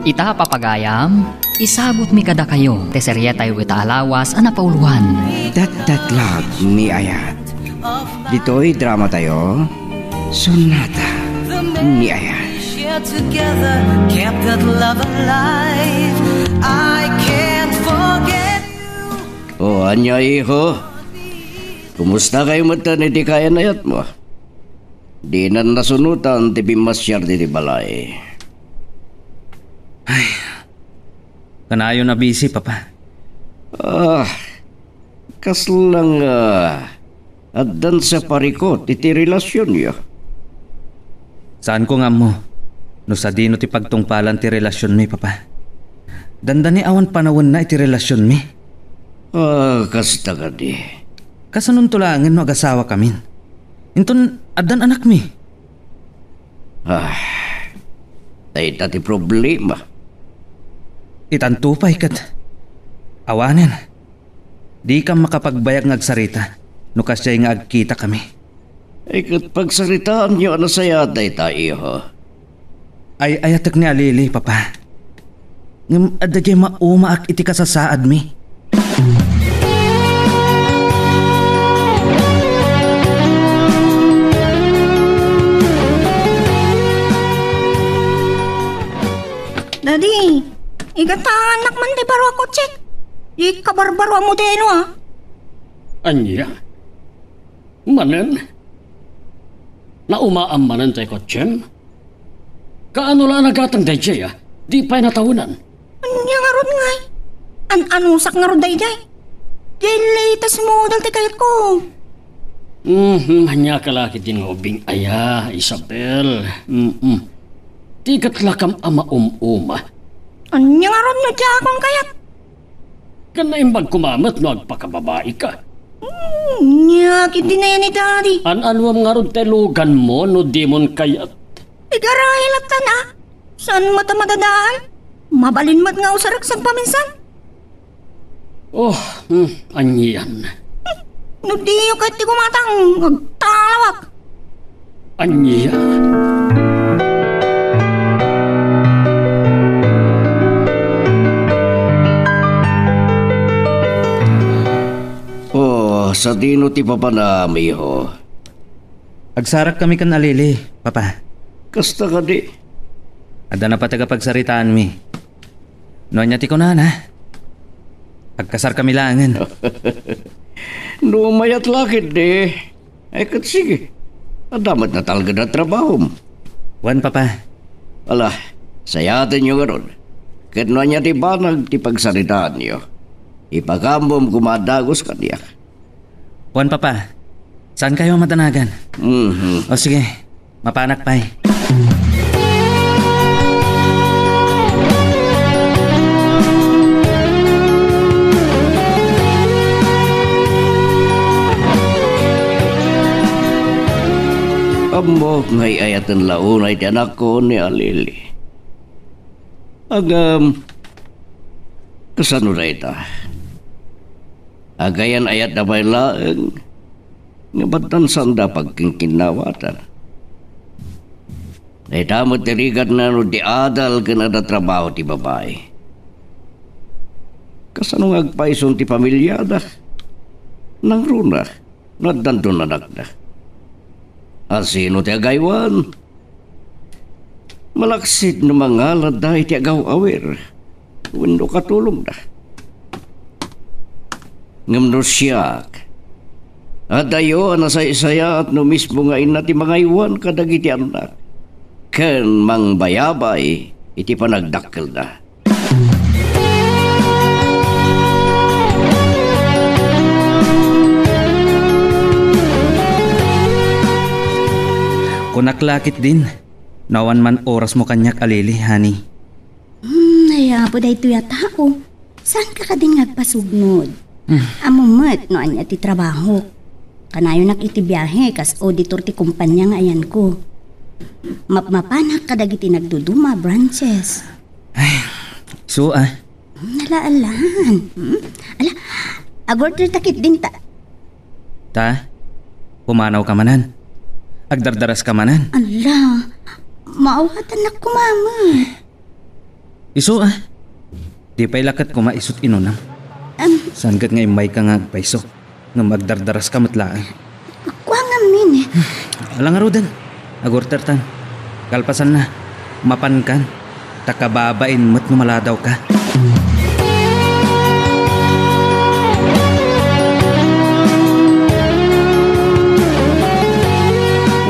Ita papagayam, isabot mi kada kayo, teserya tayo ita alawas anapauluhan. Dat mi ayat. Dito'y drama tayo, Sonata ni Ayat. Together, kept that love alive. I can't forget you. Oh, anya iho. Kumusta kayo mata ni di kaya nayat mo? Di na nasunutan ti bimasyar di balay. Ay, kanayo na busy, Papa. Kaslang addan sa parikot iti relasyon niya. Saan ko nga mo? No sa dino ti pagtungpalan ti relasyon mi, Papa. Dandani awan panawon na iti relasyon mi. Kasta ka di. Kasanun tulangin no agasawa kamin. Inton addan anak mi. Tay ti problema. Itantupay kat. Awanen. Di ka makapagbayag ngagsarita no kasya'y nga agkita kami. Ay kat pagsaritaan niyo ano saya day tayo. Ay ayatak ni Alili, Papa. Ngam adagay maumaak iti kasasaad mi. Daddy, igatahanak man di baro ako, check. Di kabarbaro mo din, Anya? Manen? Naumaam manen tayo kotsyen? Kaano lang nagatang dayjay Di pa'y natawunan. Anya nga ron ngay? Anusak nga ron dayjay? Di latest model ti kayat ko. Hanya kalaki din nga ubing aya, Isabel. Di katlakam ama umuma. Anya nga ron nga akong kayat? Kanaimbag kumamat no agpakababae ka. Nyakit din na yan ni Daddy. An-anwam nga ron telugan mo no di mon kayat. Igarahilatan Saan mata madadaan? Mabalin mat nga usaragsag paminsan. Oh, anyan. No diyo kahit di kumatang magtalawak. Anyan. Sa dino ti papanami ho. Agsarak kami kan Alili, Papa. Kasta ka di. Ada na pa tagapagsaritaan mi. Noanya ti ko na. Agkasar kami langan. Numayat lakit di. Ay kat sige. Adamat na talaga na trabaho mo. Wan, Papa. Ala, sayatin nyo nga ron. Kat noanya ti banag ti pagsaritaan nyo. Ipagambom kumadagos ka niya. Wan, Papa. Saan kayo matanagan? O sige, mapanak pa'y. Amo ngay ayatan launay ti anak ko ni Alili. Kasano na ita? Agayan ayat na may laeng nga batan saan da pagkingkinawatan. Ay damot tirigat na no di adal ka na trabaho ti babae. Kasano nga agpaison ti pamilyada? Nang runa, nadandun anak na. Asino ti agaywan? Malaksid na mga laday ti agaw awer. Wendo katulong na. Ngamno siyak. At ayo anasay-saya at no mismo nga ina ti mga iwan kadagiti anak. Ken mang bayabay iti panagdakkel na. Kunaklakit din. Nawan man oras mo kanyak Alili, honey. Nayapo da ito yata ko. Saan ka din nagpasugnod? Amumat no anya ti trabaho. Kanayo nak iti biyahe kas auditor ti kumpanya nga ayan ko. Mapmapanak kadagiti nagduduma branches. Ay, Nalaalan. Ala, agorder takit din ta. Ta, pumanaw ka manan. Agdardaras ka manan. Ala, maawatan na ko, mama. Iso di pa'y lakat ko maisot inunang. Saan kat ngay may ka nga paiso nga magdardaras ka matlaan. Kuha nga min. Alang arudan, agurtertan. Kalpasan na, mapankan. Takababain mo't numaladaw ka.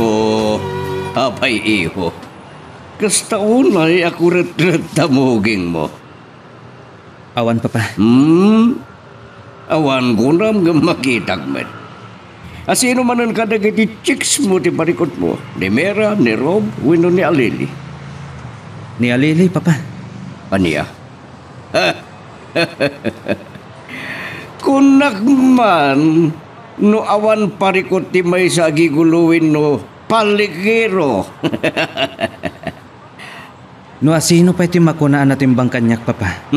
Oh, apay iho. Kasta unay ako ret tamuging mo. Awan papa. Awan ko na nga makitag met. Asino man ang kadagiti chicks mo ti parikot mo. Ni Mera, ni Rob, wino ni Alili. Ni Alili papa. Aniya? Kunak man, no awan parikot ti may sa giguluin no paligiro. No asino pa iti makunaan natin bang kanyak papa.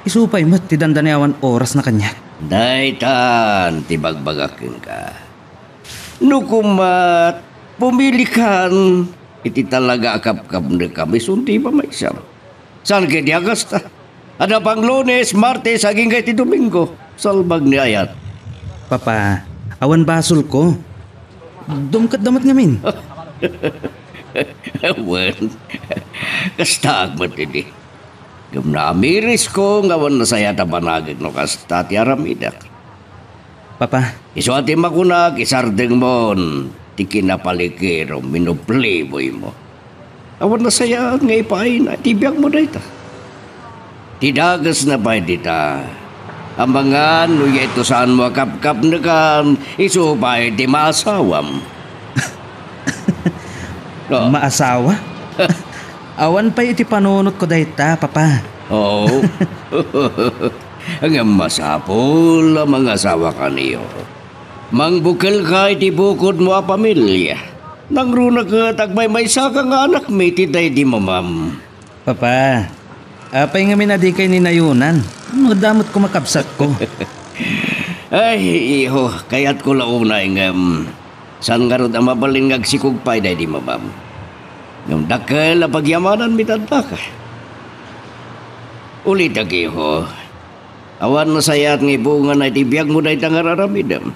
Isupay mo't ti dandani awan oras na kanyak. Daitan, ti bagbagakin ka. No kumat, pumili kan, iti talaga akap-kap na kami, sunti pa may isang. Saan kayo diagas ta? Ada pang Lunes, Martes, aging kayo ti Domingo. Salbag ni Ayat. Papa, awan basol ko. Dumkat damat ngamin. Awan, kastag mo tini. Gam na amiris ko, ngawan na saya tabanagin no kasta ti aramidak. Papa, Iso ati makunag, isardeng mon, ti kinapalikiro, minupliboy mo. Awan na saya nga ipain, tibiyag mo na ita. Tidagas na pa dita. Ang mga nuya ito saan mo kap-kap na kan, iso pa di maasawam. No. maasawa? Awan pa iti panunot ko dayta, papa. Oo. Ang masapol ang mga asawa ka niyo. Mangbukal ka iti bukod mo a pamilya. Nang runa ka tagbay may saka nga anak may titay di mamam. Papa, apay nga minadikay ni Nayunan. Damot ko makabsat ko. Ay, iho, kaya't ko launay nga saan nga rin ang mabalingag si Kugpay day di mamam. Yung dakal ang pagyamanan mitanda ka. Ulit iho, awan na sayat ng ibungan na itibiyag mo na itang araramidam.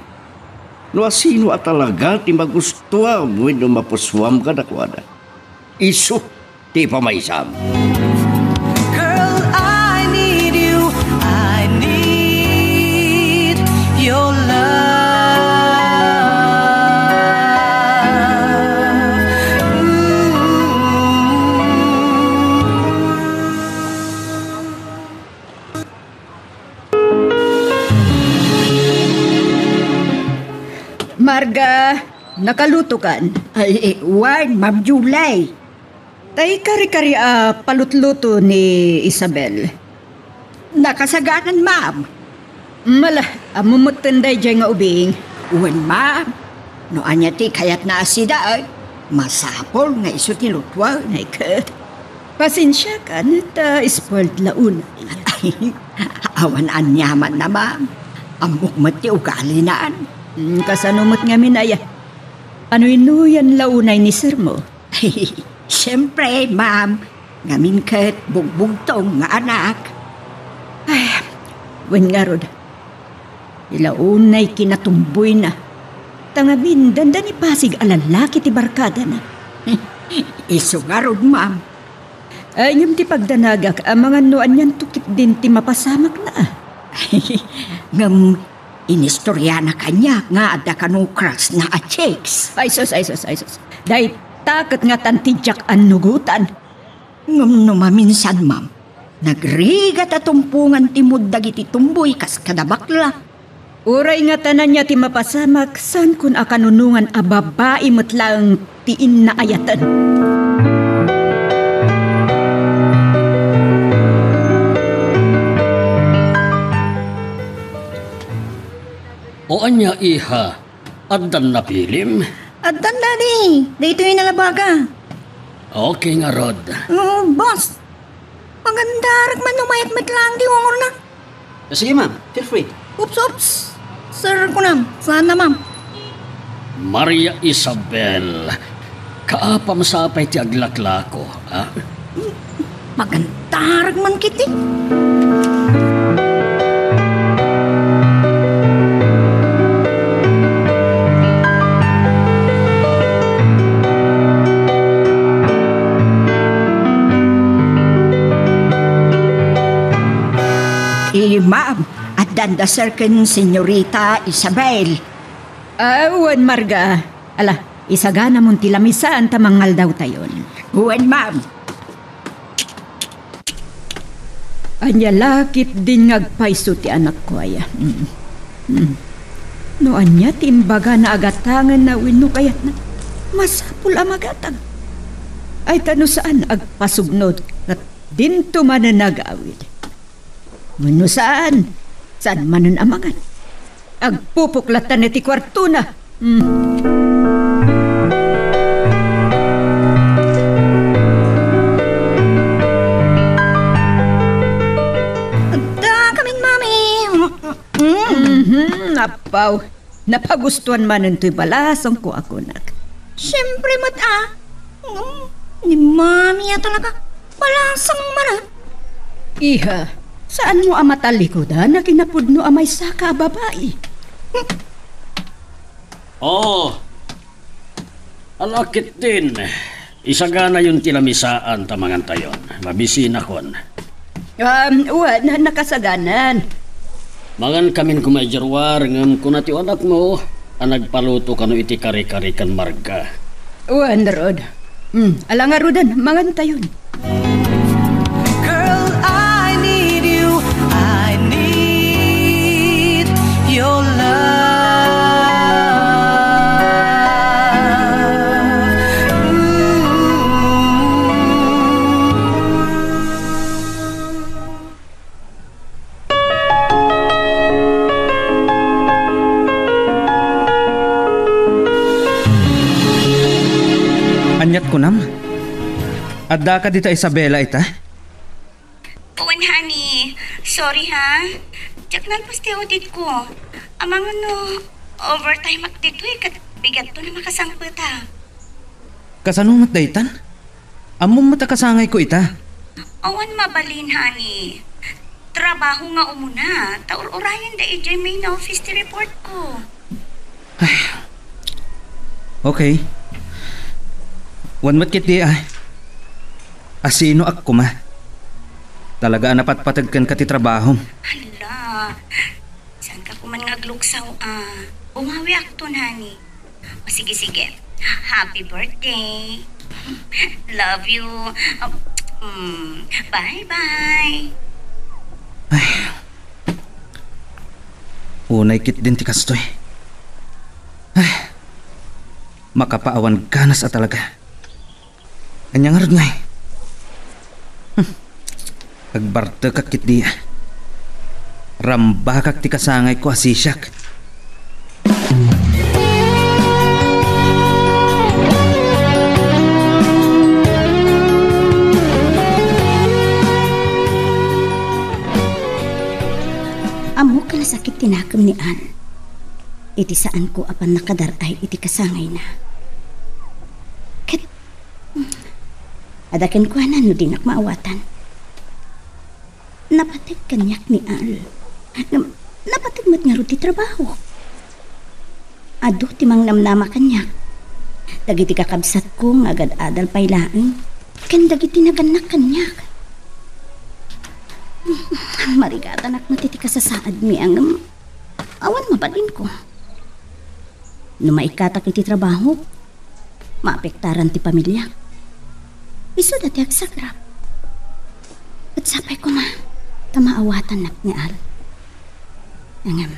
No asino at talaga ti magustuwa mo no mapuswam ka na kwada. Iso, ti pamaysam. Girl, I need you. I need your love. Marga, nakaluto kan? Ay, wag, Ma'am July. Tay kari-kari palutluto ni Isabel. Nakasaganan, ma'am. Mala, amumutunday dyan nga ubing. Uwan, ma'am. No anya ti kayat na asida ay masapol nga iso ti lutwa. Ay ka, pasensya ka na spoiled launa. Ay, awan anyaman na, ma'am. Amok mo ti ugali naan. Kasanumot nga minaya. Ano inuyan launay ni sir mo? Ay, siyempre, ma'am. Ngamin kat bugbugtong nga anak. Ay, wen nga rod. Ilaunay kinatumboy na. Tangabin, danda ni Pasig alalaki ti barkada na. Iso nga rod, ma'am. Ay, yung ti pagdanagak, ang mga noan yan tukit din ti mapasamak na. Ngam, inistorya na kanya nga ada kanong crush na a chicks. Ay sus. Dahil takot nga tantidyak ang nugutan. Ngam no maminsan, ma'am. Nagrigat at tumpungan timod dagiti tumboy kas kadabakla. Uray nga tanan niya ti mapasamak, san kun akanunungan a babae mo't lang tiin na ayatan. O anya iha, addan na pilim? Adan daddy, dito yung nalabaga. Okay nga Rod. Boss, maganda man umayat lang di wangor na. Sige ma'am, feel free. Oops. Sir ko na, saan na ma'am? Maria Isabel, kaapam sapay ti aglaklako, ha? Pagantarag man kiti. Ma'am, at dandasar ken Senyorita Isabel. Wan Marga. Ala, isagana mong tilamisaan tamangal daw tayon. Uwan, ma'am. Anya lakit din ngagpaiso ti anak ko aya. No anya timbaga na agatangan na wino kayat na masapul amagatag. Ay tano saan agpasugnod at dinto man na nag-awid. Mano saan? Saan manon amangan? Agpupuklatan iti kwarto na. Agda kaming mami. Napaw. Napagustuhan manito'y balasong ko ako nak. Siyempre ni mami talaga balasang marat. Iha. Saan mo ang matalikodan na kinapudno amay saka babae? Alakit din. Isagana yung tilamisaan tamangan tayon. Mabisin akon. Nakasaganan. Mangan kamin kumayjarwar ngam kunati anak mo. Nagpaluto kano iti kari-kari kan Marga. Rod. Alanga rodan, mangan tayon. Your Anyat ko nam. Adda ka dita Isabela ita? Uwan, honey. Sorry, ha? Diyak nan paste audit ko. Amang overtime at dito kat bigat to na makasangpet ha. Kasano matdaytan? Among matakasangay ko ita. Awan mabalin, honey. Trabaho nga umuna. Taur-urayan da ijay main office ti report ko. Okay. Wan matkit di asino ak kuma. Talaga napatpatagkan ka ti trabaho. Hala. Saan ka kuman ngagluksaw Umawi akton, honey. O sige. Happy birthday. Love you. Bye-bye. Unay kit din ti kastoy. Makapaawan ganas at talaga. Anyang arad ngay. Agbarta kakit di. Rambakak ti kasangay ko asisyak. Amo ka sakit tinakam ni Ann. Iti saan ko apan nakadaray iti kasangay na. Kat adaken ko no dinak maawatan. Napatig kanyak ni Al. Napatig mat nga ro ti trabaho. Ado ti mang namnama kanyak. Dagiti kakabsat ko nga agad adal pailaeng. Ken dagiti naganak kanyak. Marigatan ak matiti kasasaad mi ang awan mabalin ko. Numaikatak iti trabaho, maapektaran ti pamilya. Iso dati agsagrap. At sapay ko tamaawatan nak ni Al. Angam,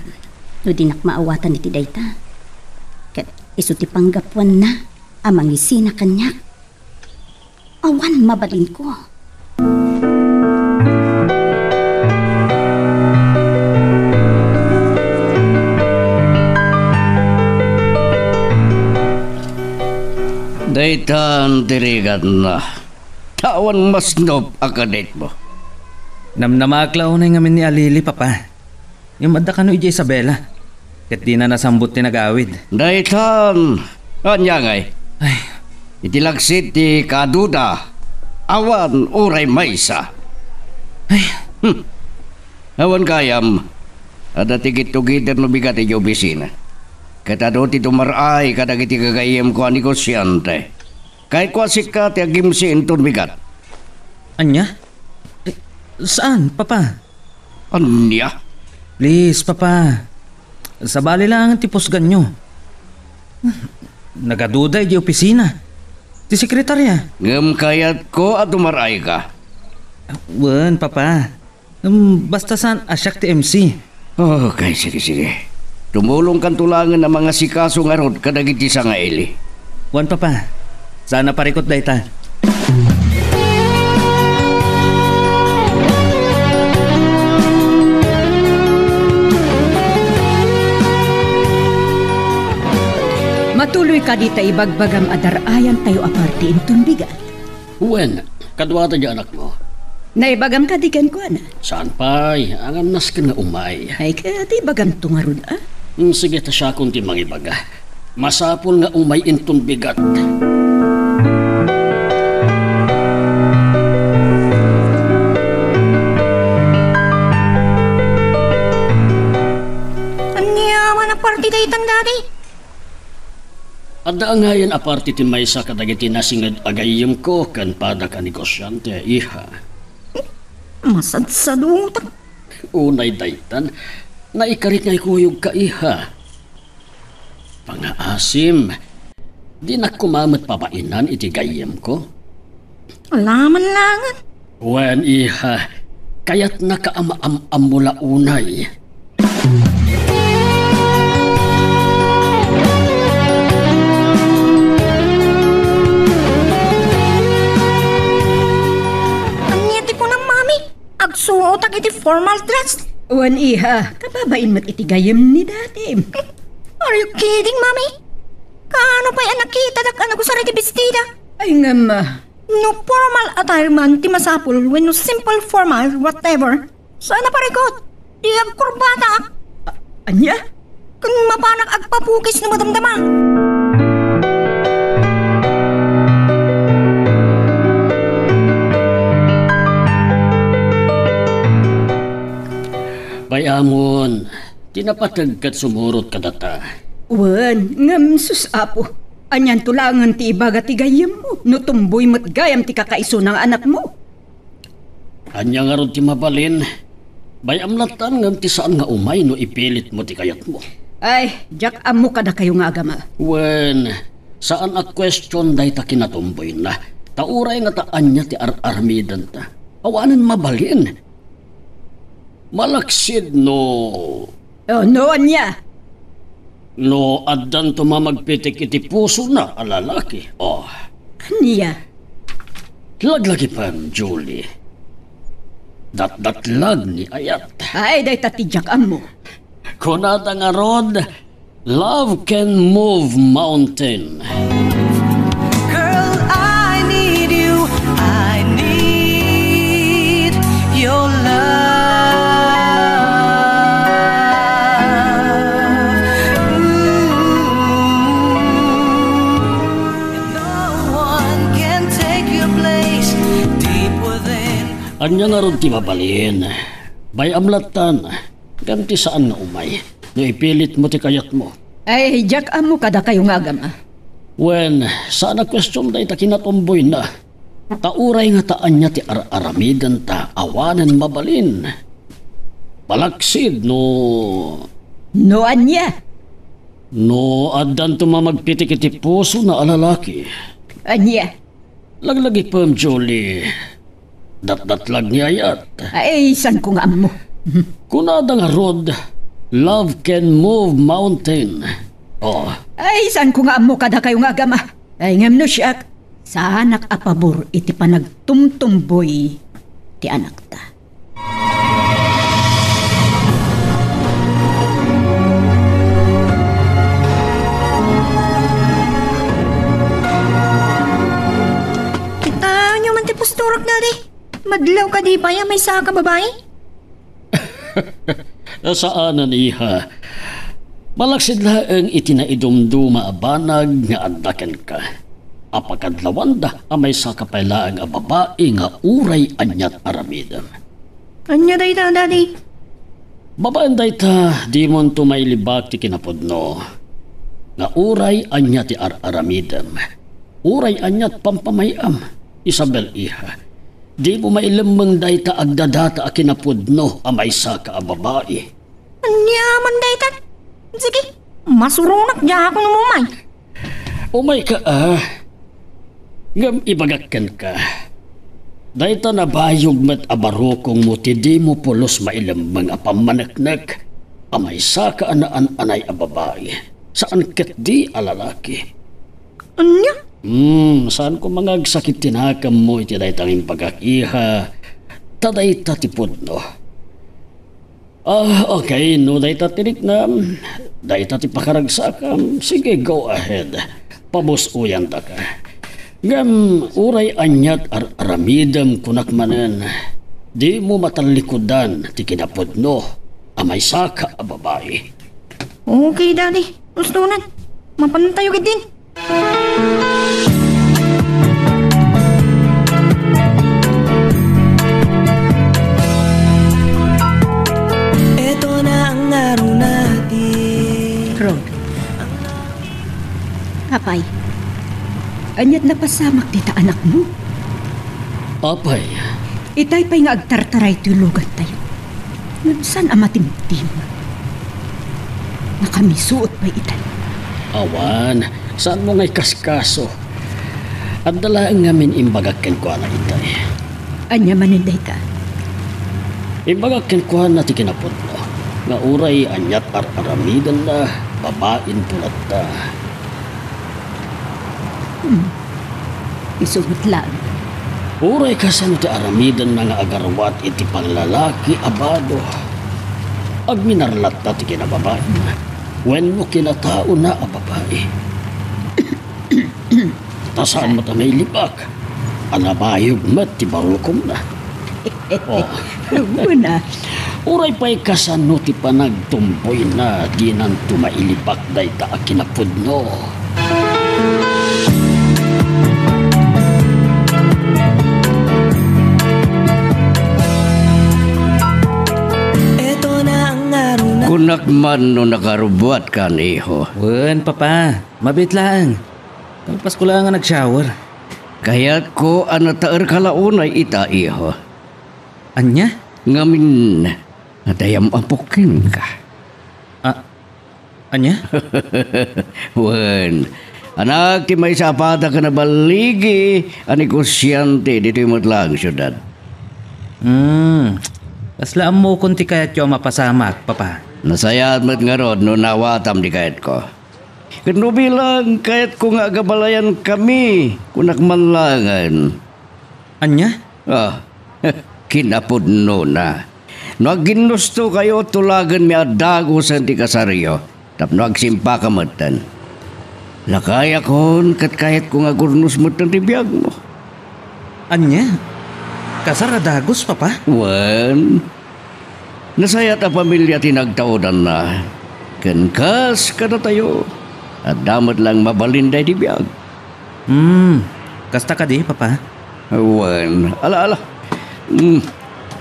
no di nak maawatan iti dayta. Kat iso ti panggapuan na amang isina kanyak. Awan mabalin ko. Daytan dirigan na. Tawan mas nob akadet mo. Namnamaklaw na ngamin ni Alili, papa. Yung madda ka no ija Isabela. Kat di na nasambot ti nagawid. Daytan, anya ngay. Ay, Itilagsit ti kaduda. Awan oray maysa. Ay, Awan kayam. Ada tigit-tugiter no bigat iti opisina. Katado ti tumaray kadagiti kagayem ko a negosyante. Kahit kwa sikat ti agimsi inton bigat. anya? Saan, papa? Anya? Please, papa. Sa bali lang ti pusgan nyo. Nagaduday di opisina. Ti sekretarya. Ngam kayat ko at tumaray ka. Wen, papa. Basta saan asyak ti MC. Okay, sige. Tumulong kan tulangan ng mga sikaso nga rod kadagiti sa nga ili. Wan, papa. Sana parikot dayta. Matuloy ka dita ibagbagam adarayan tayo aparte intong bigat. Wen, kadwata di anak mo. Naibagam ka digan ko ana. Saan pa'y? Ang amnas ka nga umay. Ay kaya di bagam tungarun ah. Sige ta siya kung ti mangibaga. Masapol nga umay intong bigat. Anyaman ang party tayo itang dati. Adda nga yan aparte ti maysa kadagiti nasingad agayim ko kan pada ka negosyante, iha. Masadsadutak. Unay daytan, naikarit ngay kuyog ka, iha. Pangaasim, di na kumamat papainan iti gayim ko. Alaman langan. Wen, iha, kayat nakaamaam mula unay. Agsuot ang iti formal dress. Wan iha, kababain mat itigayam ni dati. Are you kidding, Mami? Kaano pa'y nakita na ka sa iti bestida? Ay nga ma. No formal attire man ti masapul when no simple formal whatever. Sana parikot. Di agkurbata. Anya? Kung mapanak agpapukis na madamdama. Bayamon, tinapatag kat sumurot ka data. Wan, ngam susapo. Anyan tulangan ti ibaga ti gayam mo. No tumboy mat gayam ti kakaiso ng anak mo. Anya nga ron ti mabalin. Bayam latan ngam ti saan nga umay no ipilit mo ti kayat mo. Ay, jak amo kada kayo nga agama. Wen, saan a question day ta kinatumboy na. Tauray nga taan niya ti armidan ta. Awanan mabalin. Malaksid no. Oh, no, anya. No, addan tumamagpitik iti puso na alalaki. Oh. Niya. Laglagi pa, Julie. Dat-datlag ni ayat. Ay, day tatidyak amo. Kunada nga rod, love can move mountain. Girl, I need you. I need your love. Anya nga ron ti mabalin. Bay amlatan. Ganti saan nga umay. No ipilit mo ti kayat mo. Ay, jak amo kada kayo nga agama. Wen, saan na question day ta kinatumboy na. Tauray nga taan niya ti aramidan ta. Awanan mabalin. Palaksid no. No, anya. No, addan tumamagpitik iti puso na alalaki. Anya. Laglagi pa, Julie. Dat-datlag ni ayat. Ay, san ko nga amo. Kunada nga rod, love can move mountain. Oh. Ay, san ko nga amo kada kayo nga agama. Ay, ngam no siya. Sa anak apabor iti panagtumtumboy ti anak ta. Kita nyo man ti posturok na di. Madlaw ka di ba yan may saka babae? Saanan iha? Malaksid laeng itinaidumduma abanag nga addaken ka. apakadlawanda amay sa kapailaang a babae nga uray anyat aramidem. Anya dayta, Daddy? Babaan dayta, di mon tumailibak ti kinapudno. Nga uray anyat ti aramidem. Uray anyat pampamayam, Isabel iha. Di mo mailamang dayta agdadata a kinapudno amay sa ka a babae. Anya man dayta? Sige, masurunak niya ako ng umay. Umay ka ngam ibagakan ka. Dayta na bayog met abarokong mo ti di mo pulos mailamang a pamanaknak amay sa ka anaan anay a babae. Saan ket di alalaki? Anya? Saan ko mga agsakit tinakam mo iti daytang pagakiha tadayta tipod no. Okay, no dayta tinik na dayta ti pakaragsakam. Sige, go ahead. Pabusuyan ta ka. Ngam uray anyat aramidam kunak manen. Di mo matalikudan ti kinapod no amay saka a babae. Okay, Daddy. Gusto na. Mapantayo ka din. Ito na ang araw natin. Rod. Kapay, Anyat na pasamak dita anak mo. Apay, Itay pa'y nga agtartaray tulugan tayo. Saan amatimtim? Nakamisuot pa'y itay. awan, saan mo ngay kaskaso? At dalaan ngamin imbagakin ko na itay. Anya maninday ka. Imbagakin ko na ti kinapod mo. Nga uray anyat aramidan na babain pulat ta. Isugot lang. Uray kasan ti aramidan na nga agarwat iti panglalaki abado. Agminarlat na ti kinababae. When mo kinatao na a babae. Tasaan mo ta may libak. Anabayog mat ti barukom na. Una, Uray pa'y kasano ti panagtumboy na di nan tumailibak dayta a kinapudno. Ito na ang araw na Kunak man no nakarubuat ka niho. Wen, papa. Mabit lang. Tapos ko lang nga nag-shower. Kaya't ko anataer kalaunay ita iho. Anya? Ngamin natayam apukin ka. Anya? Wen, anak ti may sapada ka na baligi ani kusyante dito yung lang syudad. Kaslaan mo kunti kayat yung mapasamak, papa. Nasayat mo't nga rod no nawatam di kayat ko. Kano bilang kayat ko nga gabalayan kami kunak manlangan. Anya? Kinapudno na. No ginusto kayo tulagan mi adago sa ti kasaryo. Tapno agsimpa ka matan. Lakaya kon kat kayat ko nga gurnus matan ti biyag mo. Anya? Kasaradagos, papa? Wan, nasayat a pamilya tinagtaodan na. Kankas kada tayo. At damat lang mabalinday di biyag. Kasta ka di, papa? Wan, ala.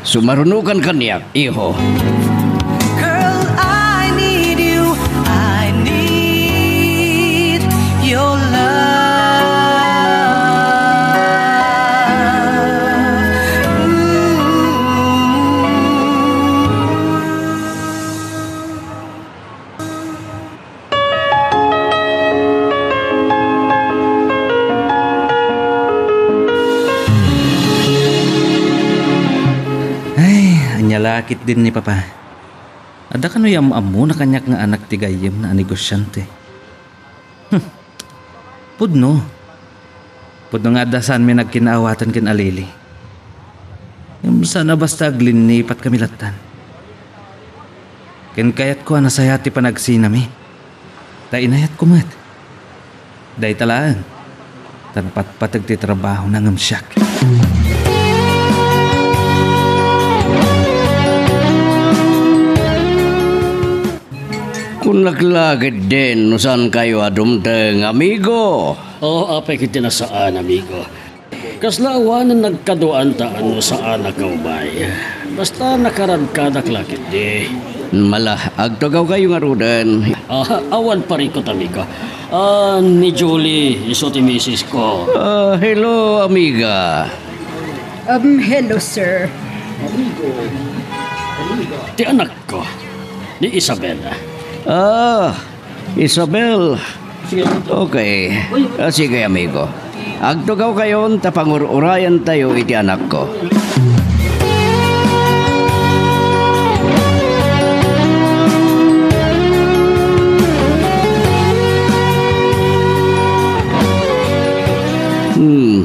Sumarunukan ka niya, iho. Girl, I need you. I need your love. Nyalakit din ni papa. Ada ka no yam amo na kanyak nga anak ti gayem na negosyante. Pudno nga dasan mi nagkinaawatan kin alili. Sana basta glinipat kami latan. Ken kayat ko nasayati pa nagsinami. Ta inayat ko mat. Day talaan. Tanpat patag ti trabaho na ngamsyak. Kung naglagad din, saan kayo adumteng, amigo? Apay kiti na saan, amigo. Kaslaawan na nagkaduan taan mo saan na kaubay. Basta nakaragkadak lakit di. Mala, agtugaw kayo nga rudan. Awan pa rin ko, amigo. Ni Julie, iso ti misis ko. Hello, amiga. Hello, sir. Ti anak ko, ni Isabela. Isabel. Okay. Sige, amigo. Agtugaw kayon, tapangururayan tayo iti anak ko.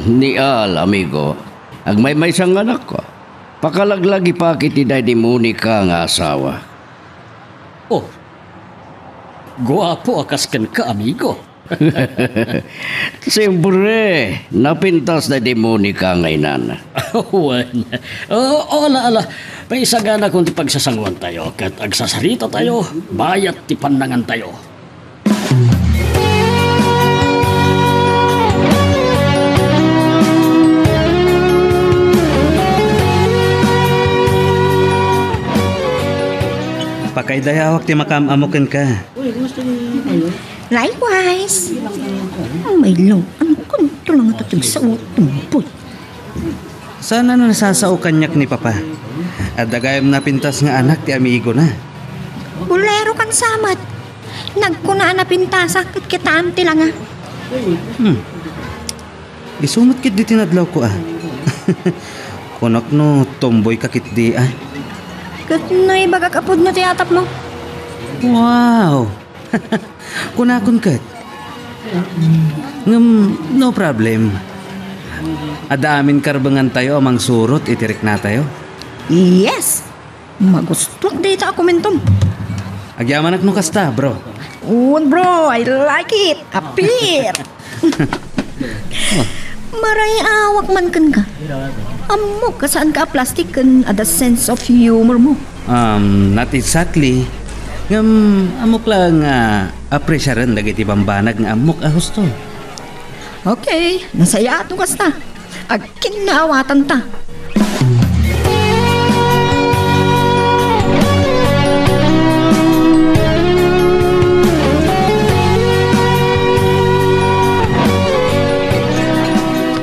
Nial, amigo. Agmay-may sang anak ko. Pakalaglagi pa kiti di Monica nga asawa. Guwapo akas kan ka, amigo. Siyempre, napintas na di Monica nga inan. Ala. Paisagana kung ti pagsasangwan tayo. Kat agsasarita tayo, bayat ti pandangan tayo. Pakaidayawak ti makamamukin ka. Likewise. May lo, ano kanto lang tatag sa utumpoy. Sana na nasasao kanyak ni Papa. At dagayam na pintas nga anak ti amigo na. Bulero kan samat. Nagkunaan na pintasa kit kitaan ti lang Isumot kit di tinadlaw ko Kunak no, tomboy kakit di Kat no'y bagakapod na tiyatap mo. Wow! Kunakon kat. No problem. Adaamin karbangan tayo amang surot itirik na tayo. Yes! Magusto dito ako mentom. Agyaman no kasta, bro. Bro, I like it. Apir. Maray awak man kan ka. Amok ka saan ka plastic kan ada sense of humor mo. Not exactly. Amok lang apresyaran dagiti bambanag nga amok husto. Okay, nasaya ato kasta. Agkinawatan ta.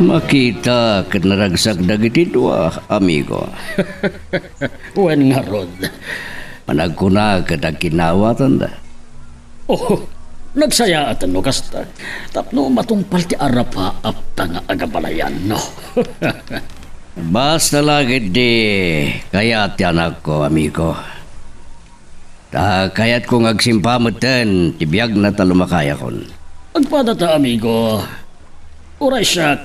Makita kat naragsak dagiti dua, amigo. Wen nga rod. Panagkuna kat agkinawatan da. Nagsayaatan no kasta. Tapno matungpal ti arapa apta nga agabalayan no. Basta lagi di kaya ti anak ko, amigo. Kayat kong agsimpamutan, tibiyag na talumakaya kon. Agpadata, amigo. Uray siya,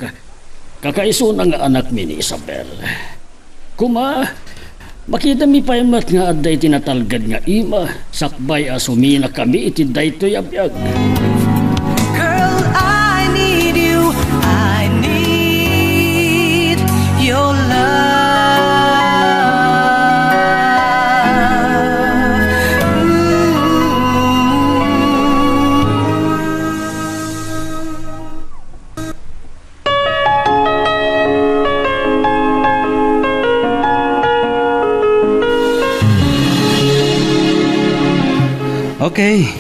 kakaiso na nga anak mi ni Isabel. Kuma, makita mi paymat nga aday tinatalgad nga ima, sakbay asumi na kami iti daytoy abiyag. Girl, I need you. I need your love. Okay.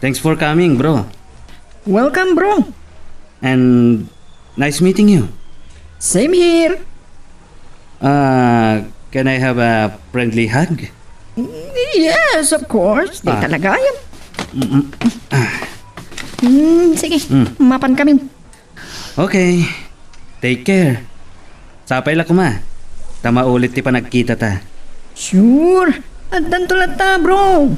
Thanks for coming, bro. Welcome, bro. And nice meeting you. Same here. Can I have a friendly hug? Yes, of course. Di talaga yan. Sige, mapan kami. Okay. Take care. Sapay la kuma. Tama ulit ti panagkita ta. Sure. At dantulat ta, bro.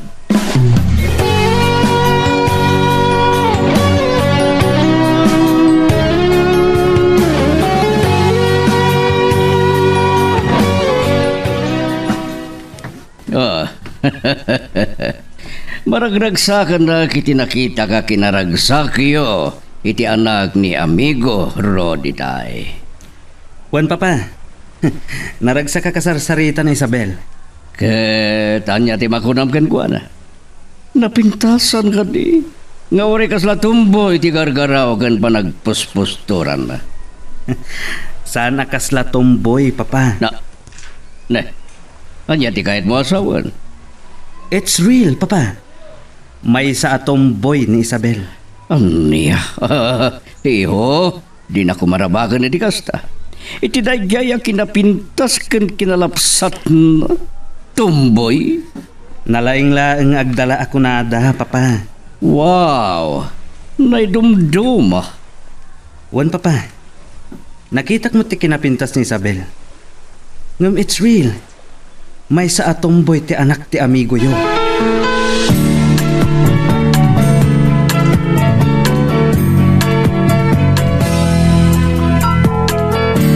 Maragragsakan na kiti nakita ka kinaragsakyo iti anak ni amigo Rodi tay. Juan Papa, naragsa ka kasarsarita na Isabel. Tanya ti makunam kan kuana. Napintasan ka di. Nga uri kasla tumboy ti gargaraw kan pa nagpuspusturan na. Sana kasla tomboy, papa. Anya ti kahit mo asawan. It's real, papa. May sa tomboy ni Isabel. Anya? Iho, di na kumarabagan na di kasta. Iti dayaya kinapintas kan kinalapsat na tumboy. Nalaing-laing agdala ako nada, papa. Wow! Naidumduma. Wan, papa. Nakita mo ti kinapintas ni Isabel. Ngam, it's real. May sa tomboy ti anak ti amigo yo.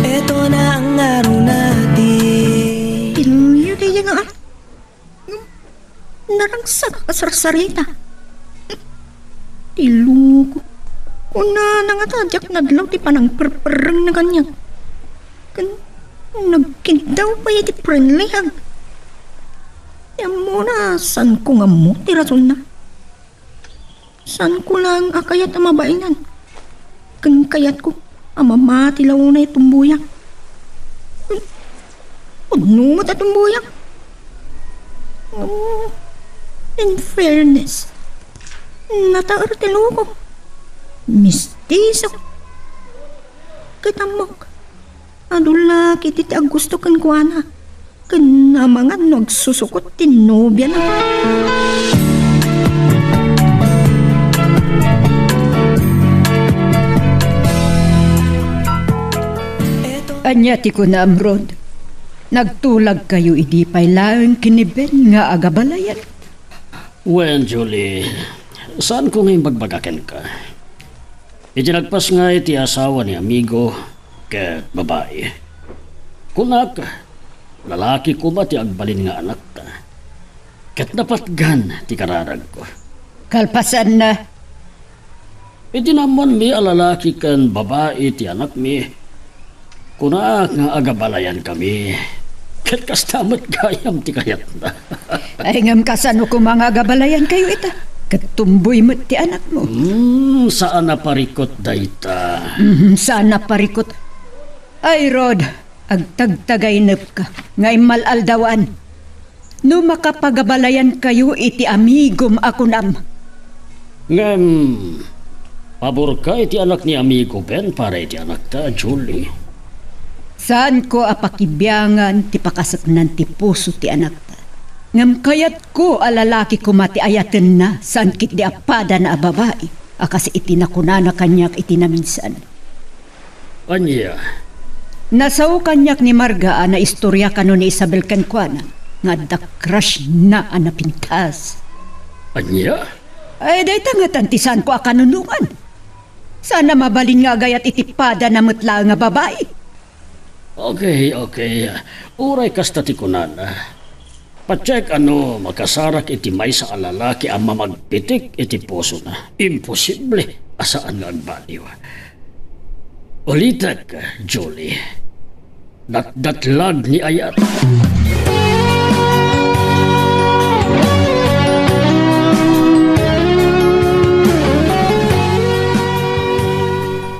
Eto na ang araw natin. Iluyo kaya nga. Narangsak ka sarsarita. Ilugo. Una na nga tadyak nadlaw ti panang perperang na ganyan. Nagkindaw pa yung ti friendly hag. Yan muna, san ko nga mo ti rason na. San ko lang akayat ang mabainan. Kan kayat ko, amamati law na itong buyak. Ano mo tatong buyak? In fairness, nataar ti loko. Mistiso. Katamok. Adula kiti ti agusto kan kuana. Kan mga nagsusukot ti nobya na. Anya ti ko na amrod. Nagtulag kayo idi pay laeng kiniben nga agabalayan. Wen, Julie, saan ko ngayon magbagaken ka? Itinagpas nga iti asawa ni amigo ket babae. Kunak, lalaki ko ba ti agbalin nga anak ta? Ket napatgan ti kararag ko. Kalpasan na. Iti naman mi alalaki kan babae ti anak mi. Kunak nga agabalayan kami. Ket kastamat gayam ti kayat na. Ay ngam kasano ko mga agabalayan kayo ita. Katumboy mo ti anak mo. Saan na parikot dayta? Saan na parikot? Ay Rod, agtagtagaynep ka. Ngay malaldawan. No makapagabalayan kayo iti amigom ako nam. Ngam, pabor ka iti anak ni amigo Ben para iti anak ta, Julie. Saan ko apakibyangan ti pakasaknan ti puso ti anak ta? Ngam kayat ko alalaki ko mati ayaten na saan kit di apada na babae. Akas iti nakunana kanyak iti naminsan. Anya? Nasaw kanyak ni Marga na istorya kano ni Isabel Kenkwana nga da crush na anapintas. Anya? Ay day tantisan ko akanunungan. Sana mabalin nga gayat itipada na mutla nga babae. Okay. Uray kasta ti kunana. Pacheck ano makasarak iti may sa alalaki ang mamagpitik iti puso na. Imposible asaan nga agbaliw. Ulitak, Julie. Datlag ni ayat.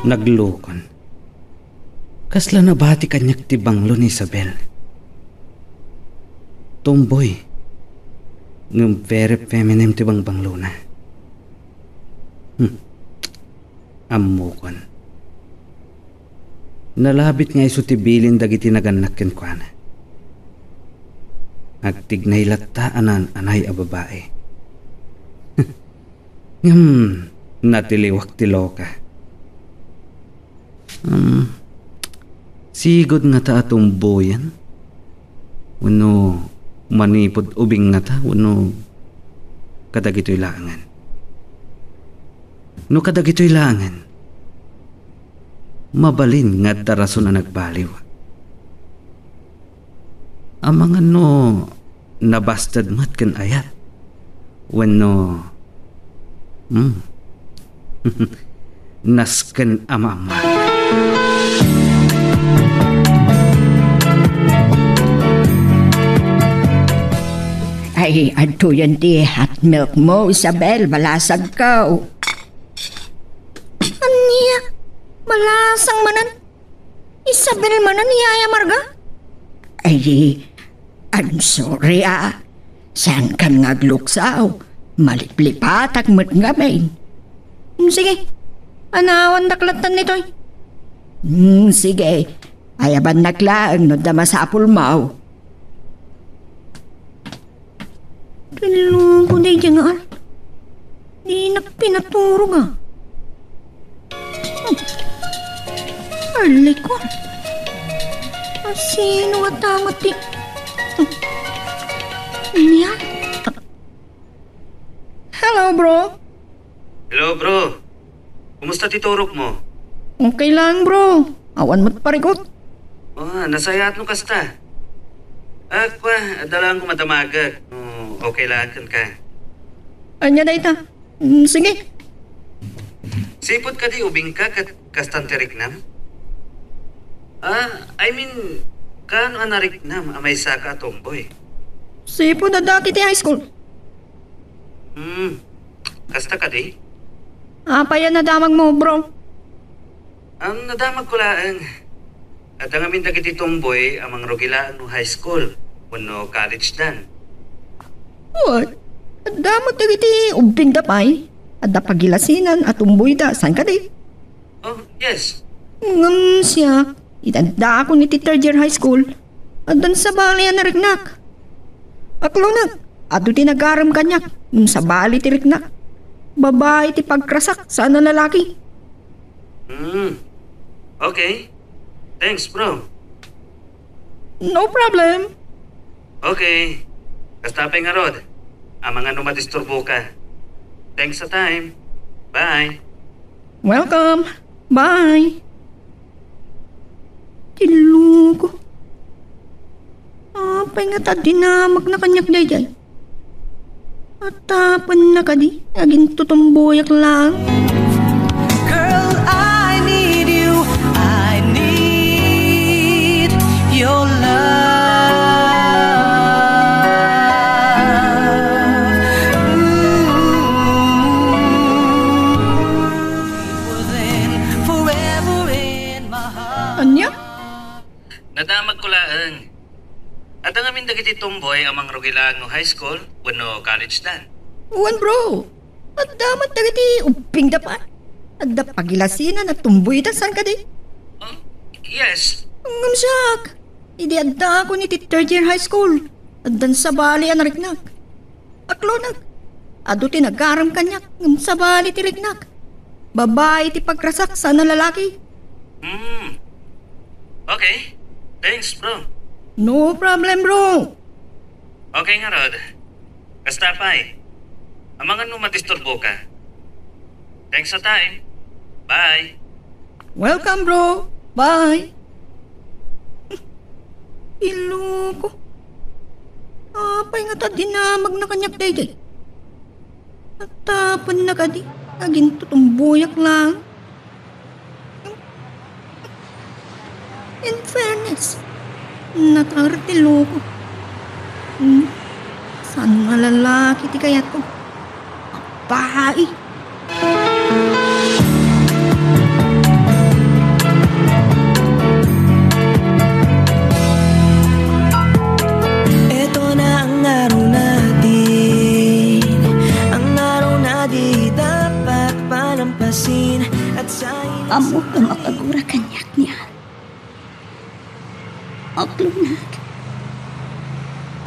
Naglukon. Kasla na bati kanyak ti banglo ni Isabel. Tomboy. Ngam very feminine ti banglo na. Amukon. Nalabit nga iso ti bilin dagiti naganak kenkwana. Agtignay lattaanan anay a babae. Natiliwak ti loka. Sigod nga ta atong boyan. Uno manipod ubing nga ta. Uno kadagito'y langan. No kadagito'y langan. Mabalin nga darason na nagbaliw. Ang mga no nabastad mat kan ayat. Uno nasken amama. Ay, adto yan di hot milk mo, Isabel. Balasag ka. Aniya, malasang manan. Isabel manan ni Yaya Marga? Ay, I'm sorry Saan kan ngagluksaw? Maliplipatak mo't nga main. Sige, anawan daklatan nito'y. Sige, ayaban naklaan no da masapul mau. Tulong ko na yung nga. Di nakpinaturo nga. Arli ko. Sino nga tamat di? Niya? Hello, bro. Hello, bro. Kumusta titurok mo? Okay lang, bro. Awan mo't parigot. Nasayat no kasta. Dalang ko matamagag. Okay lang ka. Anya na ita. Sige. Sipot ka di ubing ka kastan tiriknam? Kano anariknam amay saka tomboy? Sipo na dati ti high school. Kasta ka di? Apayan na damag mo, bro. Ang nadamag ko laang. At ang amin dagiti tomboy amang rogilaan no high school. Wano college dan. What? At damag dagiti ubing dapay. At dapagilasinan at umboy da. Saan ka di? Oh, yes. Ngam siya. Itanda ako ni third year high school. At dan sa bali na riknak. Aklo na. Ato tinagaram kanyak. Sa bali ti riknak. Babae ti pagkrasak. Saan na lalaki? Okay. Thanks, bro. No problem. Okay. Kastapay nga rod. Amang ano madisturbo ka. Thanks sa time. Bye. Welcome. Bye. Tilugo. Apay nga ta dinamag na kanyak dayay. At tapan na ka di. Aging tutumboyak lang. Girl, I need you. I need your Anya? Nadamag ko laang. At ang amin dagiti tomboy amang rogilaan no high school, wano college dan. Uwan bro. At damat dagiti uping dapa. At dapagilasinan at tumboy da saan ka di? Oh, yes. Ngamsak. Idi adda ako ni third year high school. At dan sa bali anariknak. Aklo nag. Ado ti nagaram kanyak. Ngam sa bali ti riknak. Babae ti pagkrasak sana lalaki. Okay. Thanks, bro. No problem bro. Okay nga, Rod. Kastapay. Amang ano madisturbo ka. Thanks sa time. Bye. Welcome bro. Bye. Iloko. Apay nga ta dinamag na kanyak dayday. At tapan na ka di. Aging tutumbuyak lang. In fairness, natangarte loko. Saan nga lalaki ti kayat ko? Babae. Ito na ang araw natin. Ang araw na di dapat palampasin. At sa Amo ka makagura kanyak niya. Aklunag.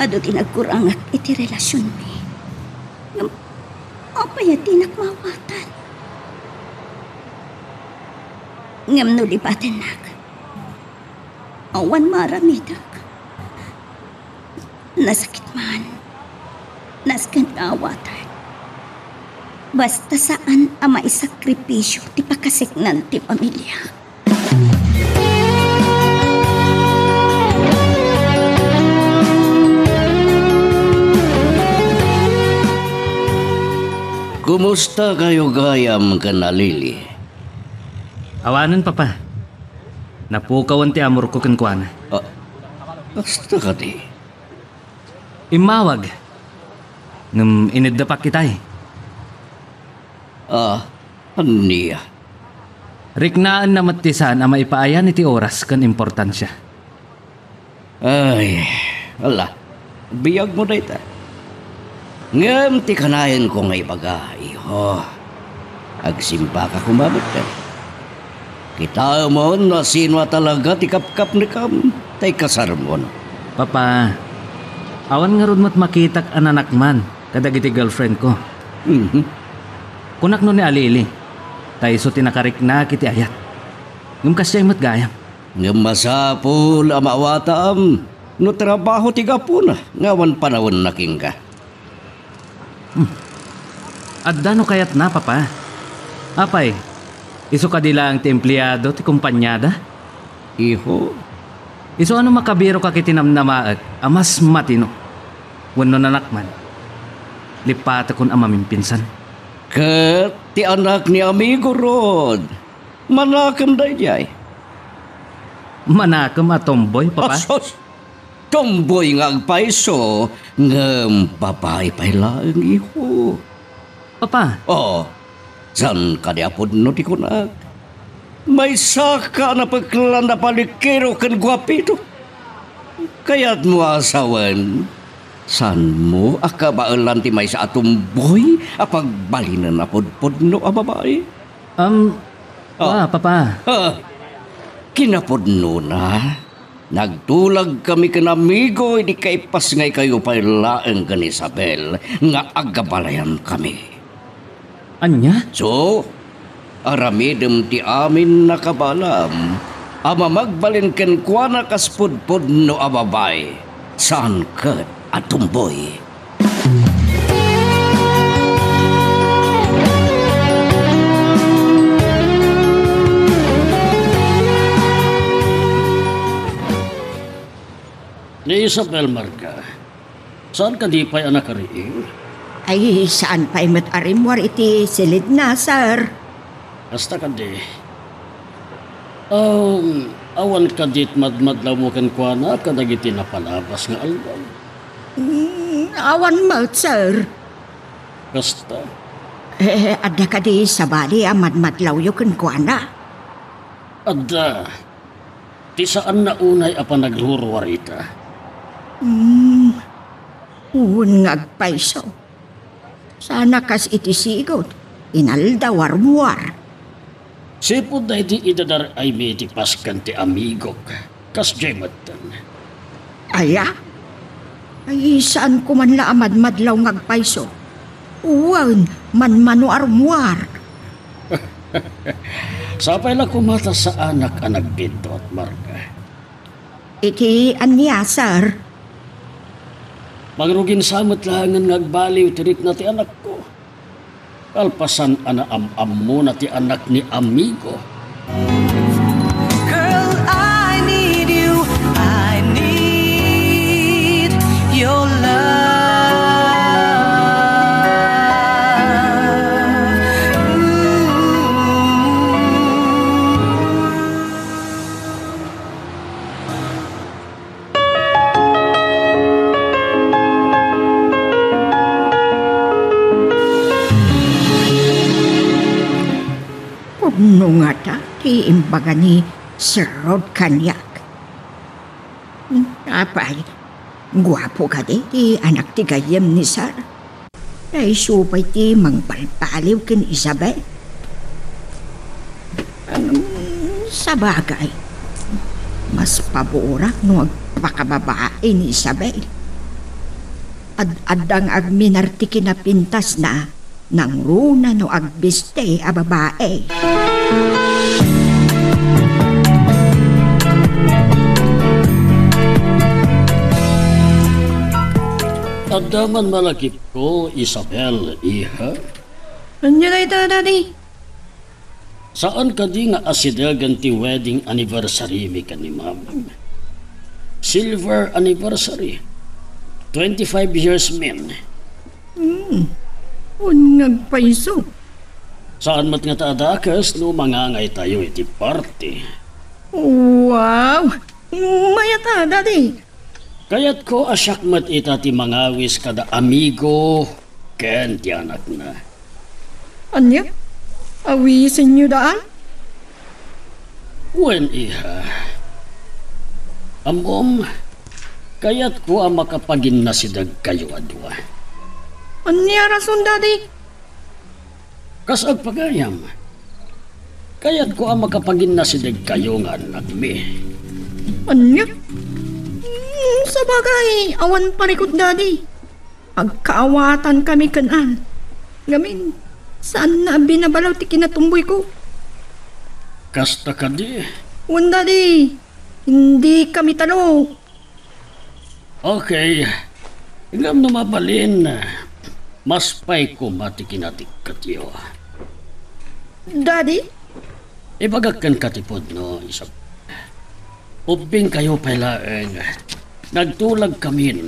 Ado tinagkurangak iti relasyon mi. Apaya tinakmawatan. Ngam no lipaten nak. Awan maramidak. Nasakit man. Naskan awatan. Basta saan ang maisakripisyo ti pakasiknan ti pamilya. Kumusta kayo gayam ka na, Lily? Awanan, Papa. Napukawan ti amor ko kankwana. Basta ka di. Imawag. Ngam iniddapak kita eh. Aniya. Riknaan na matisan ang maipaayan iti oras kan importansya. Ay, ala. Biyag mo na ita. Ngam ti kanayan ko nga ibaga, iho. Agsimpa ka kumabot ka. Kita mo na sino talaga ti kapkap ni kam. Tay kasarmon. Papa, awan nga ron mo't makitak an anak man, kadag iti girlfriend ko. Kunak no ni Alili, tayo so tinakarik na kiti ayat. Ngam kasyay mo't gayam. Ngam masapul amawatam, no trabaho tiga po na, ngawan panawon na king ka. At dano kayat na, Papa? Apay, iso ka dilang ti empleyado ti kumpanyada? Iho, Iso ano makabiro ka kitinamnamaag, amas matino. Wano nanakman, lipata kun amamimpinsan. kat ti anak ni amigo Rod, manakam da jay. Manakam at tomboy, Papa? Asos, tomboy nga agpaiso, ngam babae pa lang iho. Papa, San ka di apod no ti kunak? May saka na pagklan na palikero kan guwapito. Kaya't mo asawan, san mo akabaalan ti may sa atumboy apagbalinan na podpod no a babae? Papa. Kinapodno na. Nagtulag kami kanamigo, hindi kaipas ngay kayo pailaang kan Isabel, nga agabalayan kami. Anya? So, aramidem ti amin nakabalam, ama magbalin ken kuana kaspudpud no ababay, saan kat atumboy. Ni Isabel Marga, saan ka di pa'y anak kariing? Ay, saan pa'y mat-arimwar iti silid na, sir? Hasta ka di. Awan ka dit madmadlaw mo kan kuana, kadagiti napalabas nga album. Awan mo, sir. Kasta, Adda ka di sa bali madmadlaw yu kan kuana. adda, ti saan na unay apa nagruruwar ita? Ngagpaiso. Sana kas iti sigot, inalda warmuar. Sipod na iti idadar ay may iti paskan ti amigok, kas jematan. Aya? Ay, saan ko man laamad madlaw ngagpaiso? Uwan, man armuar. Sapay lang kumata sa anak ang nagbinto at Marga. Iti anya, sir? Mangrugin samot lang ang nagbaliw tirik na ti anak ko. Kalpasan ana am mo na ti anak ni amigo. Girl, I need you. I need your love. No nga ta, ti imbaga ni Sir Rod Kanyak. Apay, guwapo ka ti anak ti gayem ni Sir. Ay supay ti mangpalpaliw ken Isabel. Sa bagay, mas pabura no agpakababae ni Isabel. Ad-adang agminarti kinapintas na nang runa no agbiste a babae. Adaman malakip ko, Isabel, iha. Ano na ito, Daddy? Saan ka di nga asidagan ti wedding anniversary mi ka ni Ma'am? Silver anniversary. 25 years min. Nagpaiso. Saan mat nga taadakas no mangangay tayo iti party. Wow! Mayata, Daddy. Kaya't ko asyak mat ita ti mangawis kada amigo Ken ti anak na. Anya? Awisin niyo daan? Wen iha. Amom, kayat ko ang makapaginasidag kayo adwa. Anya rason, Daddy? Kasag pagayam. Kayat ko ang makapaginasidag kayo nga anak mi. Anya? Sa bagay, awan parikot, Daddy. Agkaawatan kami kanan. Gamin, saan na binabalaw ti kinatumboy ko? Kasta ka di. Wan, Daddy. Hindi kami talo. Okay. Ingam numabalin. Mas pay ko matikinatik katiyo. Daddy? Ibagagkan katipod no, isap. Ubing kayo pailaeng. Nagtulag kami.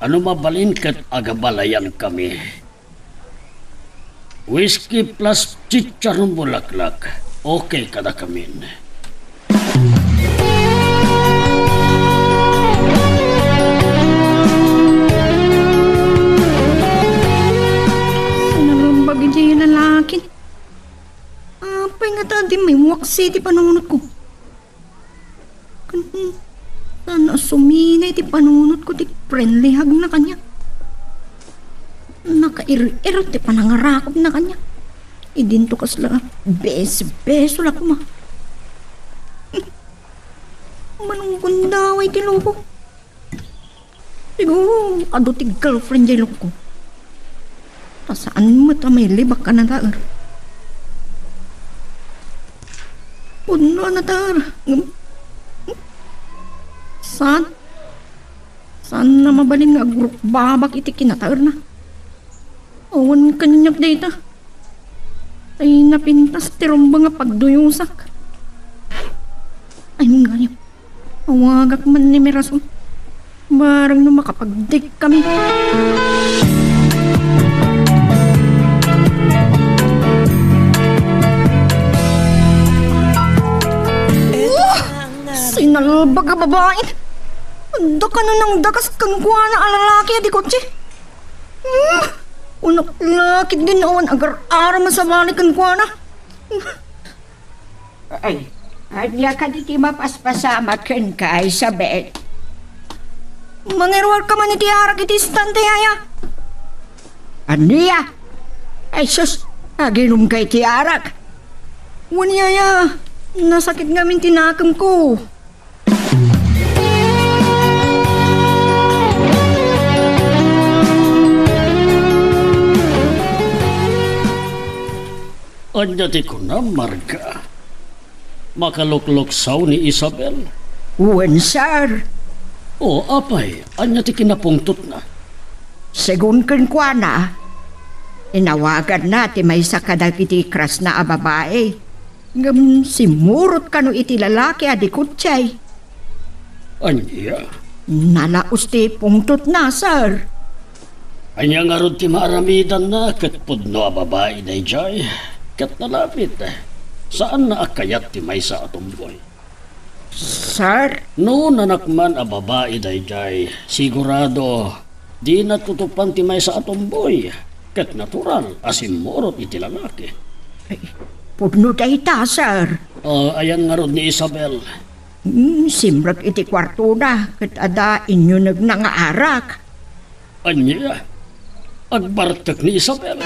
Ano mabalin kat agabalayan kami. Whiskey plus chicharong bulaklak. Okay kada kami. Sinarambag hindi yung lalaki. Apay nga tadi may waksi ti panunot ko. Sana suminay ti panunot ko ti friendly hag na kanya. Nakair-iro ti panangarakot na kanya. Idinto kasla beso la kuma. Manong gundaway ti loko. Siguro ado ti girlfriend jay loko. Tasaan mo ta may libak ka na taar. Puno na taar. Saan na mabaling nga grup babak iti kinataar na. Awan kanyak data. Ay napintas tiromba nga pagduyusak. Ay nga niyo. Awagak man ni Mirason. Barang no makapagdig kami. Sinalbag ka babae. Anda ka na ng dakas kang kuha na alalaki di kotse. Unak lakit din awan agar-ara masabalik kang kuha na. Ay, adya ka di mapaspasama ken ka, Isabel. Mangirwar ka man iti arak iti istante yaya. Aniya? Ay sus, aginom ka iti arak. Wani yaya, nasakit ngamin tinakam ko. Anya ti ko na, Marga. Makalukluksaw ni Isabel. Uwan, sir. O, apay, anya ti kinapungtot na. Segun ken kwa na, inawagan na ti may sakadag iti kras na a babae. Ngam simurot kano iti lalaki adi kutsay. Anya? Nalaos ti pungtot na, sir. Anya nga ron ti maaramidan na kat pudno a babae na jay. Kat nalapit. Saan na akayat ti may sa atumboy? Sir? No nanakman a babae na jay. Sigurado di natutupan ti may sa atumboy. Kat natural asimorot iti lalaki. Ay, pudno day ta, sir. Ayan nga ron ni Isabel. Simrag iti kwarto na kat ada inyo nagnangaarak. Anya? Agbartak ni Isabel.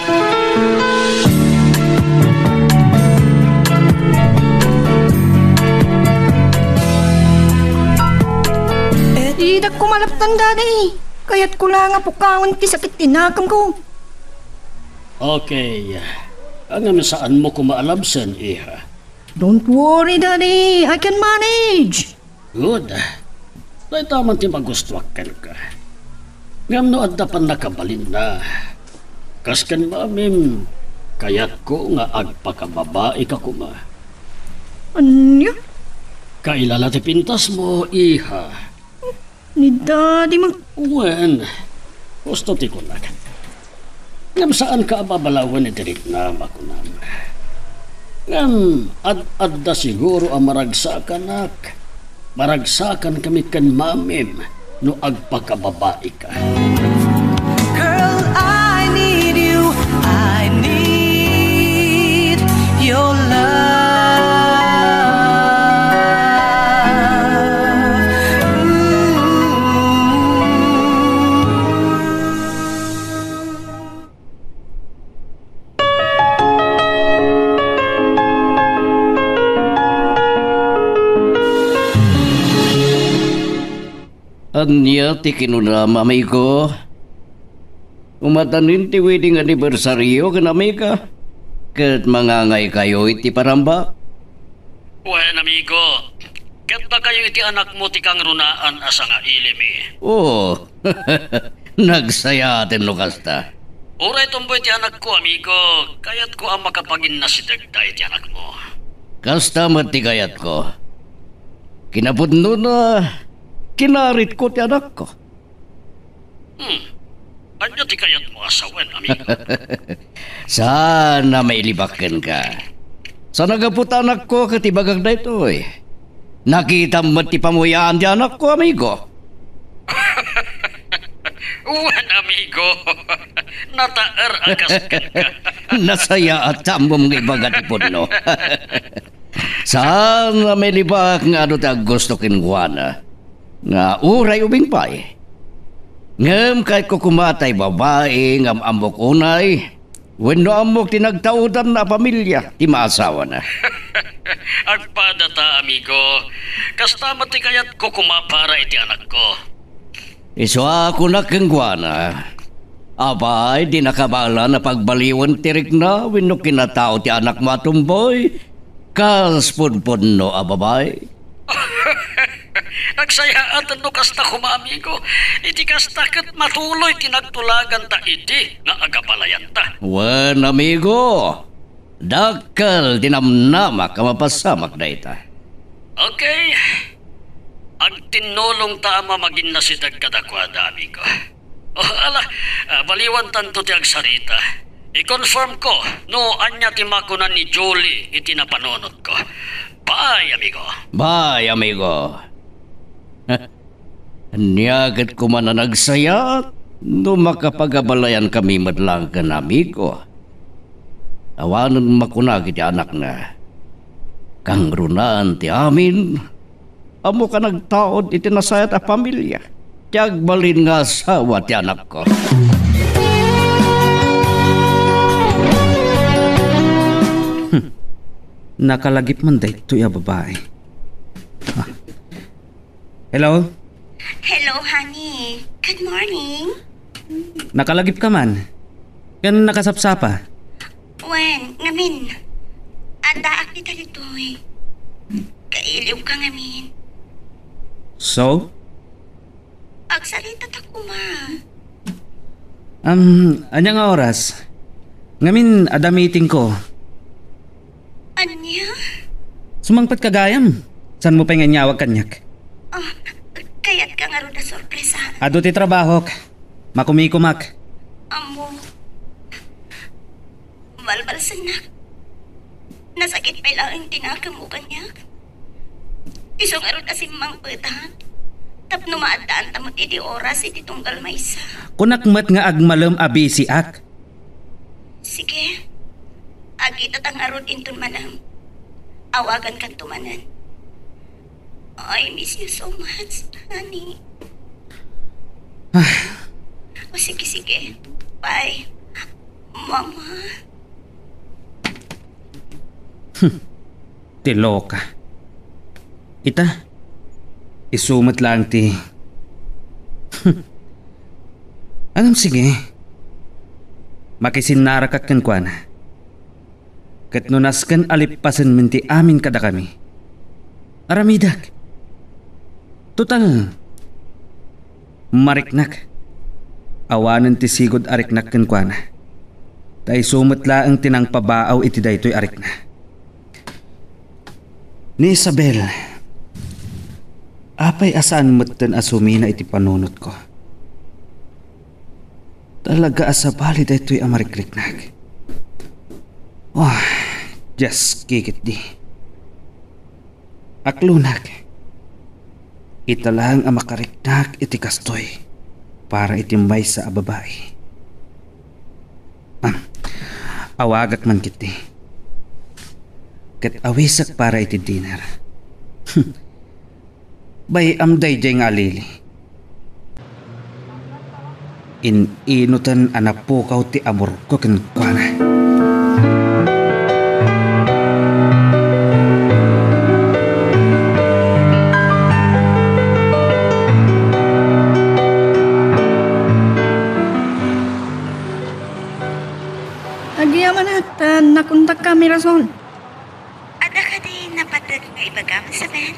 Idak ko malaptan, Daddy. Kaya't ko lang nga pukawan ti sakit tinakam ko. Okay. Ang saan mo kumaalabsan, iha? Don't worry, Daddy. I can manage. Good. Dahil tamang ti magustwakan ka. Ngam no adda pan nakabalin na. Kaskan mamim, kayat ko nga agpakababae ka kuma. Anya? Kailala ti pintas mo, iha. Ni Daddy mag... Wen, gusto ti ko na. Ngam saan ka ababalawan ni Tirik na makunam. Ngam adda siguro ang maragsakan ak. Maragsakan kami kan mamim no agpakababae ka. Girl, I need Anya ti kinunama, amigo. Umatanin ti wedding anibersaryo kan amiga. Kat mangangay kayo iti paramba. Wen, amigo. Ket na kayo iti anak mo ti kang runaan asa nga ilimi. Oh, nagsayatin no kasta. Uray tumboy ti anak ko, amigo. Kayat ko ang makapagin na si Dagday ti anak mo. Kasta matigayat ko. Kinapudno na kinarit ko ti anak ko. Anya ti kayat mo asawen, amigo. Sana may libakan ka. Sa nagaputan ko katibagag na ito eh. Nakita mo ti pamuyaan ti anak ko, amigo. Uwan, amigo. Nataer akaskan ka. Nasaya at tambo mga ibagat ipon, no? Sana may libak nga ano ta gusto kinguana. Nga uray ubing pa eh. Ngam kahit ko kumatay babae ngam ambok unay. Wenno amok tinagtaudan na pamilya, ti maasawa na. Agpadata, amigo. Kasta mati kayat ko kumapara iti anak ko. Iso ako na kengguana. Abay, di nakabala na pagbaliwan tirik na wenno kinatao ti anak matumboy. Kalspud-pud no, ababay. Nagsayaan no kasta kuma, amigo. Iti kasta kat matuloy tinagtulagan ta iti nga agapalayan ta. Wan, amigo. Dakal dinamnamak ka mapasamak na ita. Okay. Ang tinulong ta ama magin na si Dagkadakwada, amigo. Baliwan tanto ti agsarita. I-confirm ko, no anya ti makunan ni Julie iti napanunot ko. Bye, amigo. Bye, amigo. Niyagat ko man na nagsayat, no makapagabalayan kami madlang ka na, amigo. Awanan makunag iti anak na. Kang runaan ti amin, amo ka nagtaod iti nasayat a pamilya. Tiyag balin nga asawa ti anak ko. Nakalagip man dahito ya babae. Hello? Hello, honey. Good morning. Nakalagip ka man? Yan nakasapsapa? Wen, ngamin. Adaak kita dito eh. Kailiw ka ngamin. So? Agsalita ta kuma. Anya nga oras? Ngamin, ada meeting ko. Anya? Sumangpat kagayam. San mo pa nga nyawag kanyak? Kaya't ka nga ro na sorpresa. Ado ti trabaho. Makumikumak. Amo. Balbalsan na. Nasakit pa lang ang tinakam mo kanyak. Isong aro na si Mang Petahan. Tapno maadaan tamot iti oras iti tunggal maysa. Kunakmat nga agmalem abi si ak. Sige. Agita tang arod intun manam. Awagan kan tumanan. I miss you so much, honey. O sige. Bye. Mama. Tiloka. Ita. Isumat lang ti. Anong sige. Makisinarakat kan kwa na. Kat nunaskan alipasan minti amin kada kami. Aramidak. Total. Mariknak. Awanan ti sigod ariknak kan kwa na. Tay sumatla ang tinang pabaaw iti daytoy arikna. Ni Isabel. Apay asaan matan asumina iti panunot ko. Talaga asabali daytoy amarikliknak. Just kikit di. Aklunak. Ita lang ang makariknak iti kastoy para itimbay sa babae. Awagak man kiti. Kat awisak para iti dinner. Bay amday jay nga lili. Inutan anapukaw ti amor ko kinkwana. Saan nakuntak ka, Mirasol? Ada ka din napatag nga ibagam sa Ben?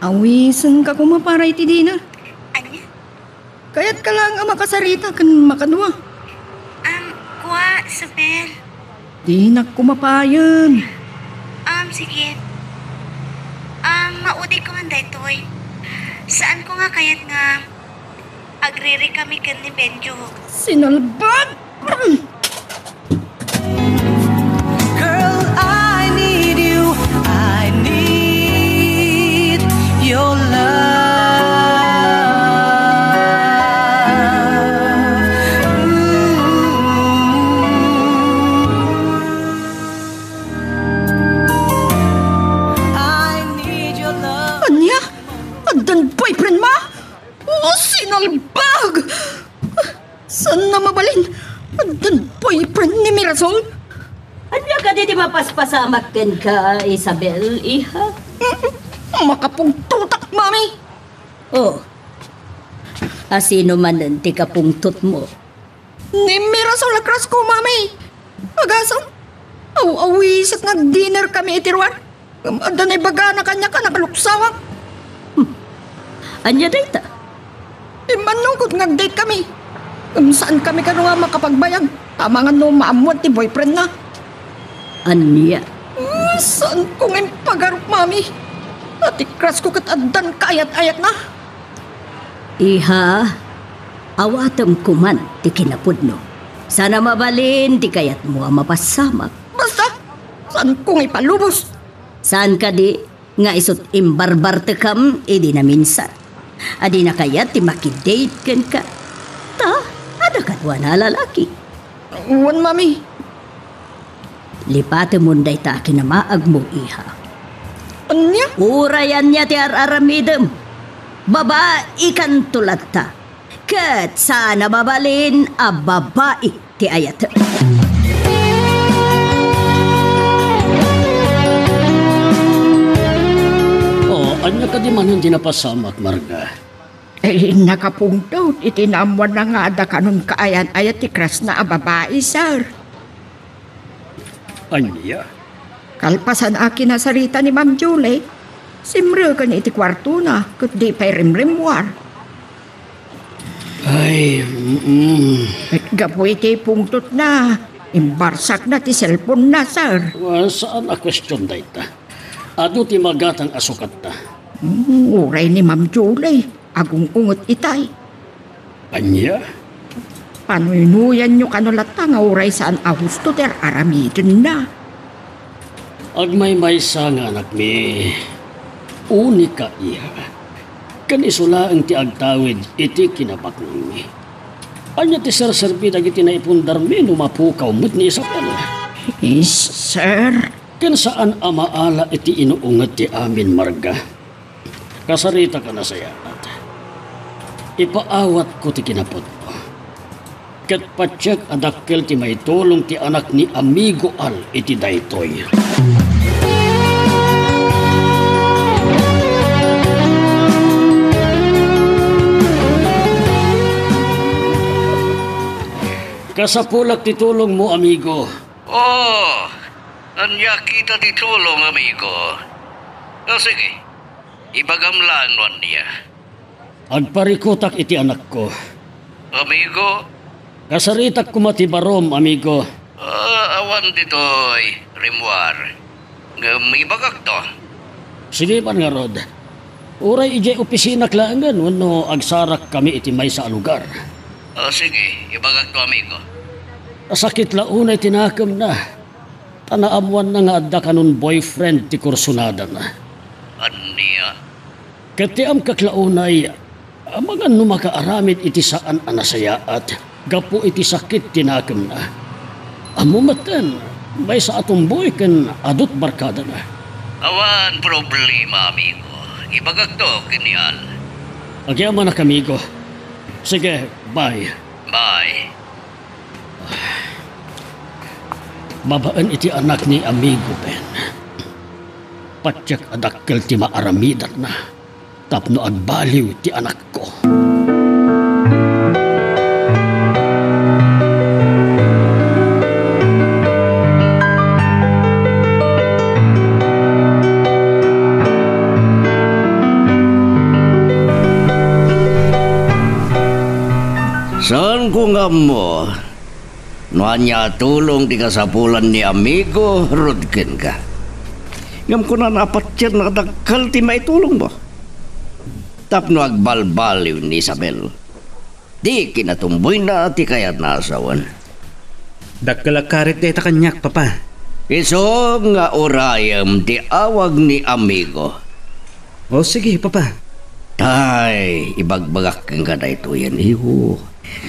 Awisan ka kumaparay ti Dina. Anya? Kaya't ka lang ang makasarita kan makadwa. Kuha sa Ben. Di na kumapayan. Sige. Maudi ko man daytoy. Saan ko nga kaya't nga agriri kami kan ni Benjo? Sinalbad! Girl, I need you. I need your love. I need your love. Anya? Agdan boyfriend ma? Sinalbag! Saan na mabalin? Agdan boyfriend ni Mirasol? Anya ka di mapaspasamak ken ka, Isabel, iha? Makapungtutak, mami! Oh, asino man ang tikapungtot mo? Ni Mirasol akras ko, mami! Agasam! Aw-awisat nag-dinner kami itiruan. Adanay baga na kanya ka nakaluksawang. Anya dayta? Manungkot nag-date kami. Saan kami ka nga makapagbayag? Tama nga no maamuan ti boyfriend na. Anya? Saan ko ngayon pagarap, mami? At ikras ko kat adan kaayat-ayat na. Iha, awatam ko man ti kinapudno. Sana mabalin ti kayat mo ang mapasamak. Basta, saan ko ngayon palubos? Saan ka di nga isot imbarbar te kam, edi na minsan. Adi na kayat ti makidate ken ka. Ta, ada katwa na lalaki. Uwan, mami. Lipate mo day ta kinamaag mo, iha. Anya? Urayan niya ti araramidem. Babae kan tulad ta. Kat sana mabalin a babae ti ayat. Anya ka di man hindi napasamak, Marga. Nakapungtot, itinamuan na nga ada kanon kaayan-ayat ti kras na babae, sir. Anya? Kalpasan akin na sarita ni Ma'am Julie, simre ka ni iti kwarto na, kat di pa'y rimrimwar. Ay, At gapoy ti pungtot na, imbarsak na ti cellphone na, sir. Saan a question dayta? Ado ti magatang asukat ta. Uray ni Ma'am Julie, agong ungot itay. Anya? Panuinuyan nyo kanulata nga uray saan ahusto ter aramidin na. Agmay sa nga anak mi, unika iha. Kanisula ang ti agtawid iti kinabaknang mi. Anya ti serserbi dagiti na ipundar mi numapukaw mo't ni Isabel. Sir? Kan saan amaala iti inuungat ti amin, Marga? Kasarita ka na sayat. Ipaawat ko ti kinapot mo. Kat patsyak adakkel ti may tulong ti anak ni Amigo Al iti daytoy. Kasapulak ti tulong mo, amigo. Anya kita ti tulong, amigo. Sige, ibagamlanon niya. Agparikutak iti anak ko. Amigo? Kasaritak kumatibarom, amigo. Awan ditoy, rimwar. May bagak to. Sige man nga, Rod. Uray ijay opisina klaangan, wano agsarak kami iti may sa lugar. Sige, ibagak to, amigo. Sakit launay tinakam na. Tanaamuan na nga adda kanon boyfriend ti kursunada na. Aniya? Katiam kaklaunay, mga numakaaramid iti saan anasayaat, gapo iti sakit tinakam na. Amumatan, may sa atong boy kan adot barkada na. Awan problema, amigo. Ibagak to, kinial. Agyaman na kamigo. Sige, bye. Bye. Babaan iti anak ni Amigo Ben. Patyak adakkel ti maaramidar na. Tapno agbaliw ti anak ko. Saan ko nga mo? Nuan niya tulong di kasapulan ni amigo Rodkin ka. Ngam ko na napat yan nakadakal ti maitulong mo. Tapno agbalbaliw ni Isabel. Di kinatumboy na ti kayat nasawan. Dakkalakarit deta kanyak, papa. Iso nga orayam ti awag ni amigo. O sige, papa. Tay, ibagbagak kang ka na ito yan, iho.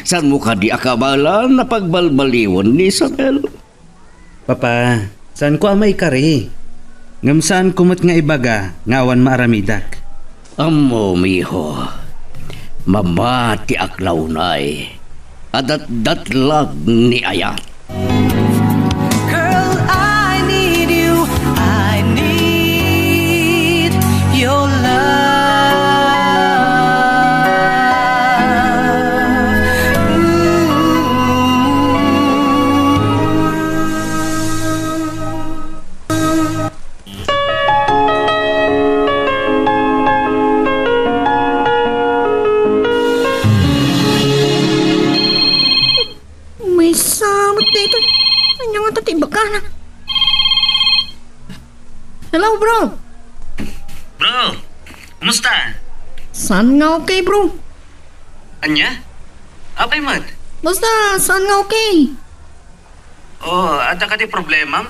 San mo ka di akabala na pagbalbaliwan ni Isabel? Papa, saan ko amay kari? Ngam saan kumot nga ibaga, ngawan maaramidak. Amo, miho. Mamati aklaw na'y. Adat-datlag ni Ayat. Girl, I need you. I need your love. May samot na ito. Ano nga tatibak ka na? Hello, bro. Bro, kumusta? Saan nga okay, bro? Anya? Apay mat? Basta, saan nga okay? Oh, ada ka di problema?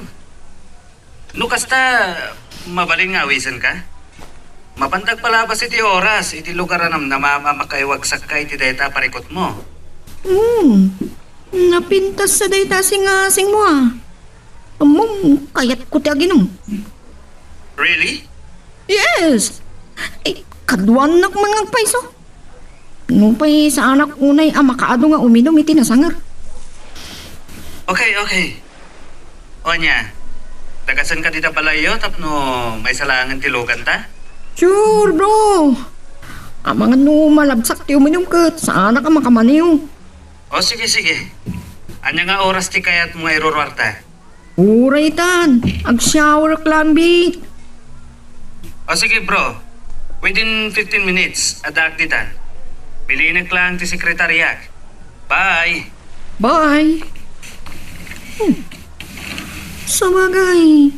Lukas ta, mabaling nga awisan ka? Mapantag pala ba iti oras, iti lugaranam na makaiwagsak ka iti dayta parikot mo. Napintas sa dayta sing mo ah. Amom, kayat ko ti aginom. Really? Yes! Kaduan nak mga paiso. Nung pa'y sa anak unay makaado nga uminom iti nasangar. Okay. Onya, tagasan ka dita balayo tapno may salangan tilugan ta? Sure, bro. Mga no malabsak ti uminom kat sa anak makamaniw. O sige. Anya nga oras ti kayat mo irurwarta? Uray tan, ag-shower klambi. O sige bro, within 15 minutes, adak ditan. Bilinig lang ti sekretariyak. Bye! Bye! Sa bagay,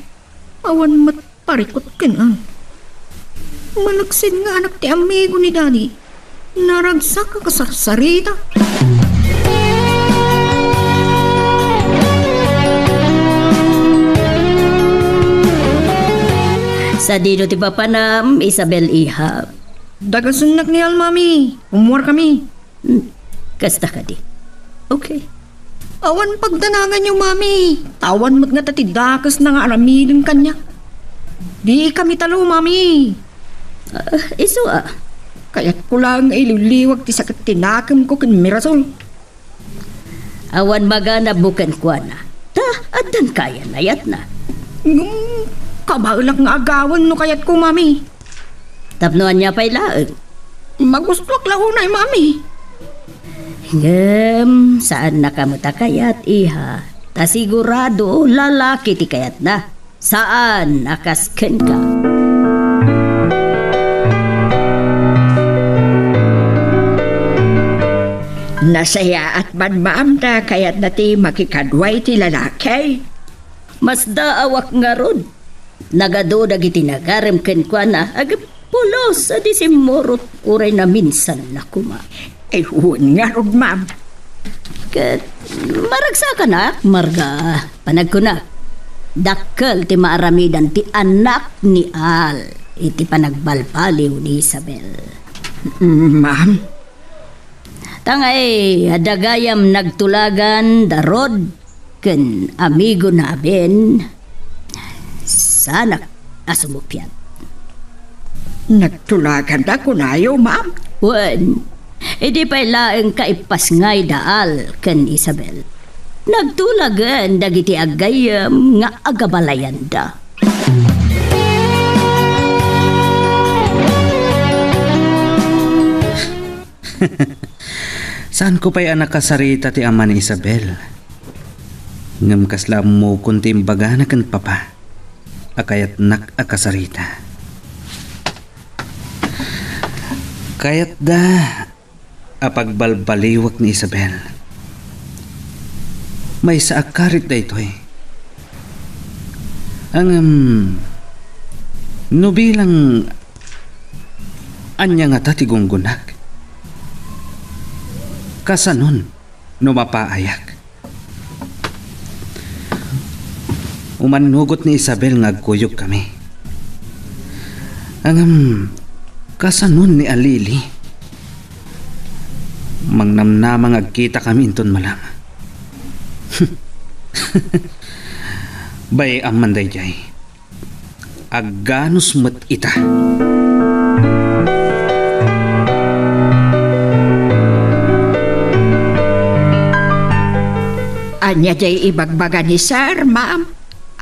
awan mat parikot ka na. Malaksin nga anak ti amigo ni Daddy. Naragsak ka kasarsarita. Sa dito ti papanam, Isabel Ihap. Dagasunak ni Almami. Umuwar kami. Kasta ka di. Okay. Awan pagdanagan niyo, Mami. Tawan mo't nga tatidakas na nga aramidin kanya. Di kami talo, Mami. Iso Kaya't ko lang ililiwag ti sakit tinakam ko kin Mirasol. Awan magana bukan kwa na. Ta, adan kaya nayat na. Kabalak nga agawan no kayat ko, Mami. Tapnoan niya pa'y laang. Maguslok lahunay, Mami. Saan na kamuta kayat, iha? Ta sigurado lalaki ti kayat na. Saan nakasken ka? Nasaya at manmaam na kaya't nati makikadway ti lalaki. Mas daawak nga rod. Nagado dagiti nagarem ken kwa na agpulos sa disimorot uray na minsan na kuma. Huwag nga rod, ma'am. Kat maragsa ka na, marga panagkuna. Dakkel ti maaramidan ti anak ni Al. Iti panagbalpaliw ni Isabel. Ma'am? Tangay, adagayam nagtulagan darod ken amigo naben. Sana asumupyan. Nagtulagan na kunayo, ma'am? Wen, edi pa'y laeng kaipas ngay daal ken Isabel. Nagtulagan dagiti agayam nga agabalayan da. Saan ko pa'y anak kasarita ti ama ni Isabel? Ngam kaslam mo kunti imbaga na kan papa. Akayat nak akasarita. Kayat da apagbalbaliwak ni Isabel. May saakarit na ito eh. Ang nubilang anya nga tatigunggunak. Kasanon numapaayak. Umanugot ni Isabel nga agkuyog kami. Ang kasanon ni Alili. Mangnamnamang agkita kami inton malam. Bay amanday jay. Agganos mat ita. Anya jay ibagbaga ni sir, ma'am.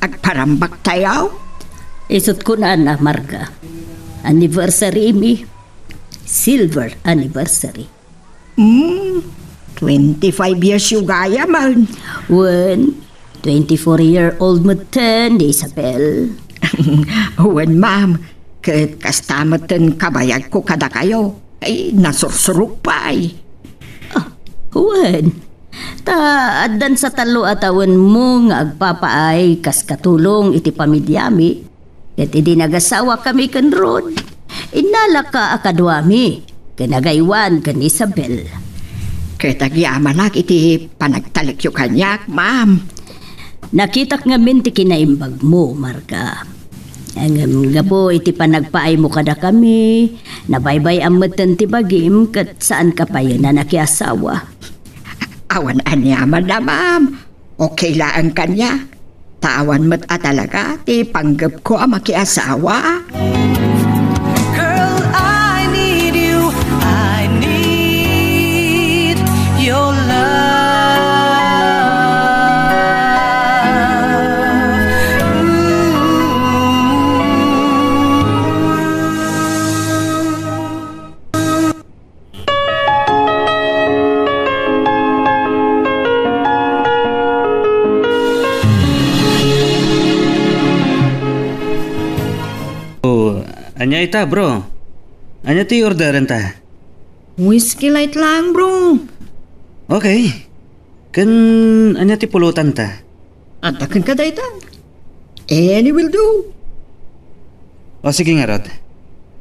Agparambak tayaw. Isot ko na Marga. Anniversary mi. Silver anniversary. 25 years yung gaya man. 24-year-old mo ten, Isabel. Wen, ma'am. Kat kastamatan kabayag ko kada kayo. Ay, nasursurok pa ay. Adan sa talo atawan mo nga agpapaay kas katulong iti pamilyami. Ket idi nagasawa kami ken Rod. Inala ka akadwami. Kanagaywan kan Isabel. Ketagyaman iti panagtalik yung kanyak, ma'am. Nakitak nga min ti kinaimbag mo, Marga. Ang gapo iti panagpaay mo kada kami. Nabaybay amatan ti bagim kat saan ka pa yun na nakiasawa. Awan anyaman na, ma'am. Okay lang kanya. Tawan mo't talaga ti panggap ko ang makiasawa. Girl, I need you. I need your love. Anya ita, bro. Anya ti orderan ta? Whiskey light lang, bro. Okay. Kan anya ti pulutan ta? Atakan ka daytan. Any will do. O sige nga, Rod.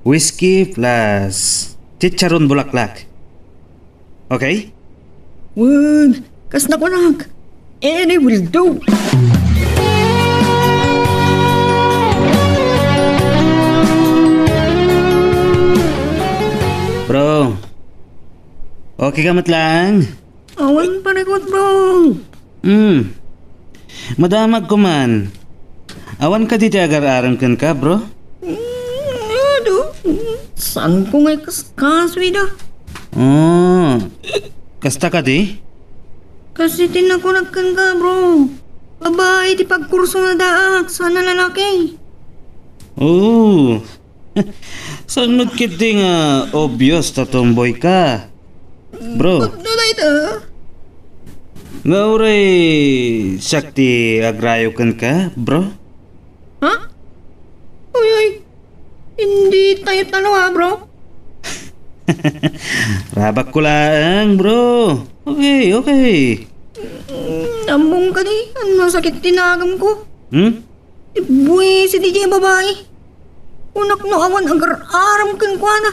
Whiskey plus chicharon bulaklak. Okay? Kas na ko nag. Any will do. Bro, okay ka matlang? Awan panikot, bro. Madamag ko man. Awan ka diti agar-arang kan ka, bro? Saan ko ngay kaskaswi da? Kasta ka di? Kasi tinakunagkan ka, bro. Babae, di pagkurso na daak. Sana lalaki. Saan magkiti nga obvious ta tomboy ka? Bro. Pagdalay ta? Nga uray sakti agrayo kan ka, bro? Ha? Uy. Hindi tayo talo, bro. Rabak ko lang, bro. Okay. Tambong ka di. Ano sakit tinagam ko? Buwi si DJ babae. Unak no awan agar-aram kan kwa na.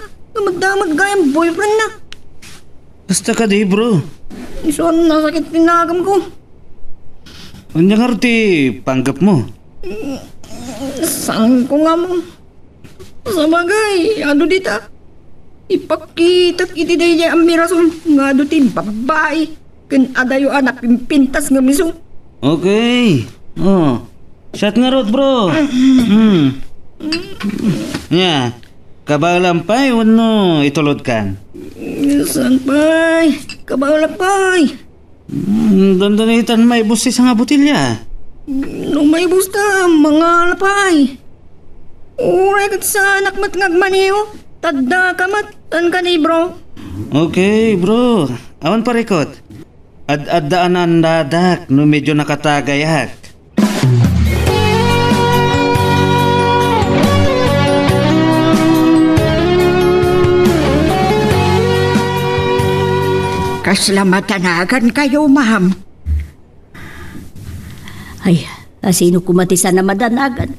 Damad gayang boyfriend na. Basta ka di, bro. Ison na sakit tinagam ko. Ano nga ti panggap mo? Saan ko nga mo? Sa bagay, ano dita? Ipakita iti day ang mirason nga do ti babae. Kan adayo anak pimpintas nga miso. Okay. Shot nga rot, bro. Yeah. Kabalampay, wano itulod kan? Saan pa'y? Kabalampay. Dandanitan may busis nga butilya. No may busta, mga lapay. Uray kat sa anak mat ngagmaniyo. Tadda kamat, tan ka ni bro. Okay, bro. Awan parikot. Ad-addaanan dadak no medyo nakatagayak. Kaslamatanagan kayo, ma'am. Ay, sino kumatisan na madanagan?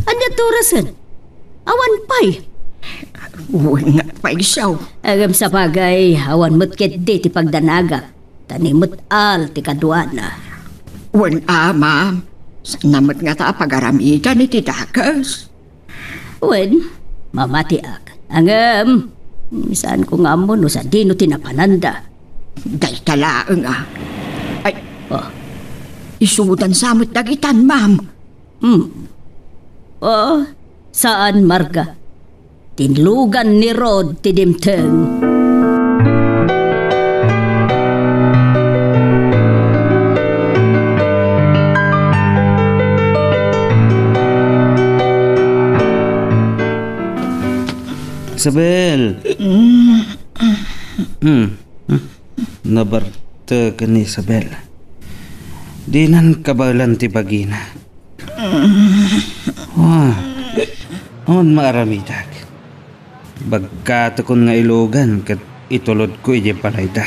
Anya turasan? Awan pa'y. Uwan nga paisaw. Agam sa bagay, awan mo't ket di ti pagdanaga. Tanimot al ti kaduana. Uwan ma'am. Sanamat nga ta pagaramitan ni Tidakas. Uwan, mamati ak. Angam, saan ko nga mo no sa dino tinapananda. Day talaan nga. Ay, Oh, isudan samot dagitan, ma'am. oh, saan Marga? Tinlugan ni Rod ti dimteng. Isabel! Nabarta ka ni Isabel. Di nan kabalan ti bagina. Aman maaramidag. Bagkatakon nga ilogan kat itulod ko ije palayda.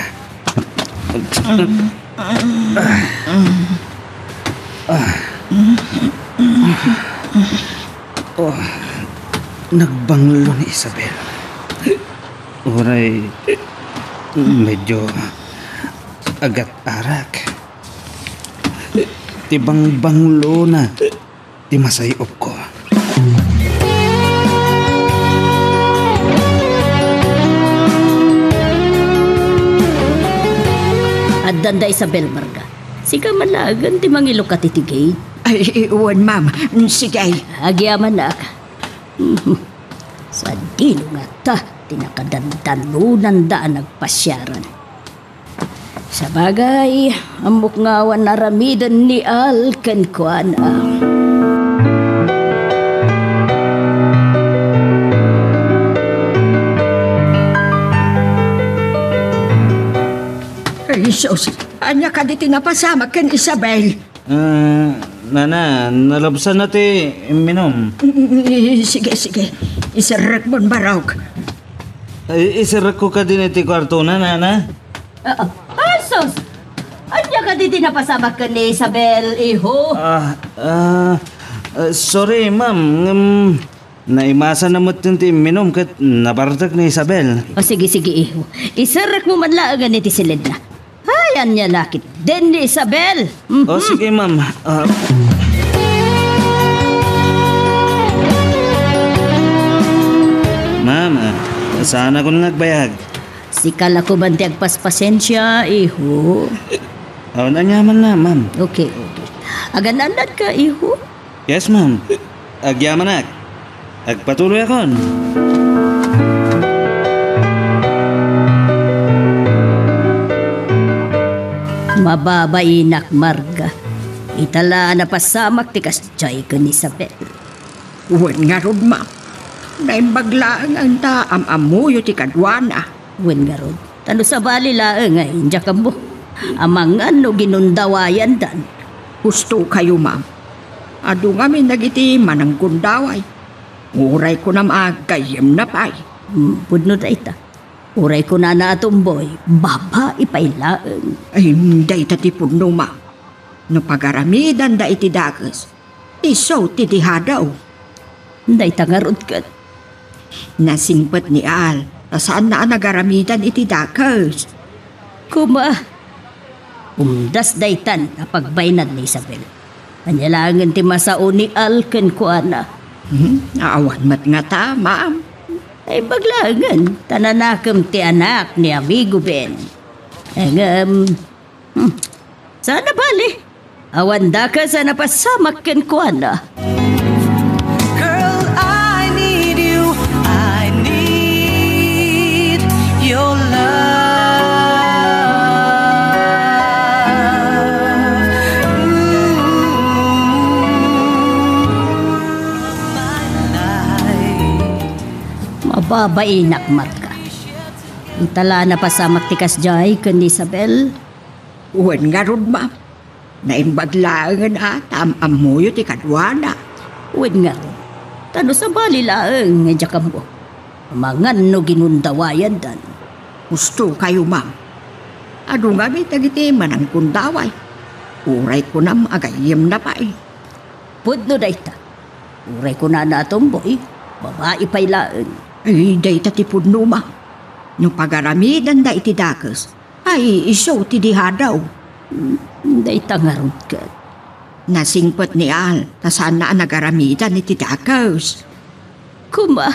Nagbanglo ni Isabel. Uray, medyo agat-arak. Tibang banglo na, ti masayop ko. At danda Isabel Marga. Sika malagan ti mangilo ka titigay. Ay, uwan, ma'am. Sige. Agyaman na ka. Sa dino nga ta, tinakadandanunan daan nagpasyaran. Sa bagay, amok ngawan naramidan ni Al Kenkwana. Ay, sus. Anya ka di tinapasama ken Isabel. Nana, nalabsan na ti minom. Sige. Isarek mon barok. Isirak ko ka din iti kwarto na, Nana. Sos! Anya ka di tinapasama ka ni Isabel, iho? Sorry, ma'am. Naimasa na mo't ti minom kat nabartak ni Isabel. Sige, iho. Isarak mo man laagan ni ti silid na. Hayan niya lakit din ni Isabel. Sige, ma'am. Ma'am, saan ako nagbayag? Sikal ako man ti agpaspasensya, iho. Nanyaman na, ma'am. Okay. Agananad ka, iho? Yes, ma'am. Agyaman na. Agpatuloy akon. Mababainak Marga. Itala na pasamak ti kasjay ka ni Isabel. Uwan nga rod, ma'am. Naimbaglaan ang amuyo ti kadwana. Wen nga rod. Tano sa bali laeng ay indya ka mo. Amangan no ginundawayan dan. Gusto kayo, ma'am. Ado nga may nagiti manang gundaway. Uray ko na maagayem na pa'y. Pudno da ita. Uray ko na natumboy. Baba ipailaeng. Ay, hindi tati pudno, ma'am. No pagaramidan da iti dagas. Iso ti dihadaw. Hindi tangarod kat. Nasingpat ni Al. Saan na nagaramidan iti dagas? Kuma. Umdas daytan na pagbaynad ni Isabel. Kanyalangan ti masao ni Al Kenkwana. Awan mat nga ta, ma'am. Ay baglangan, tananakam ti anak ni amigo Ben. Sana bali. Awan da ka sana pasamak Kenkwana. Girl, I need you. I need your love. Mababainak Marga. Itala na pasamak ti kasjay kan ni Isabel. Uwan nga rod, ma'am. Naimbaglaan amuyo ti kadwana. Uwan nga ron. Tano sa bali laeng nga ka mo. Mangan no ginundawayan dan. Gusto kayo, ma'am. Ado nga may tagiti manang kundaway. Uray ko na agayim na pa eh. Pudno dayta. Uray ko na natomboy. Babae pa'y laan. Ay, dayta ti pudno ma. Nung pagaramidan da iti dakas, ay iso ti dihadaw. Dayta nga rod ka. Nasingpot ni Al, tasan na nagaramidan iti dakas. Kuma,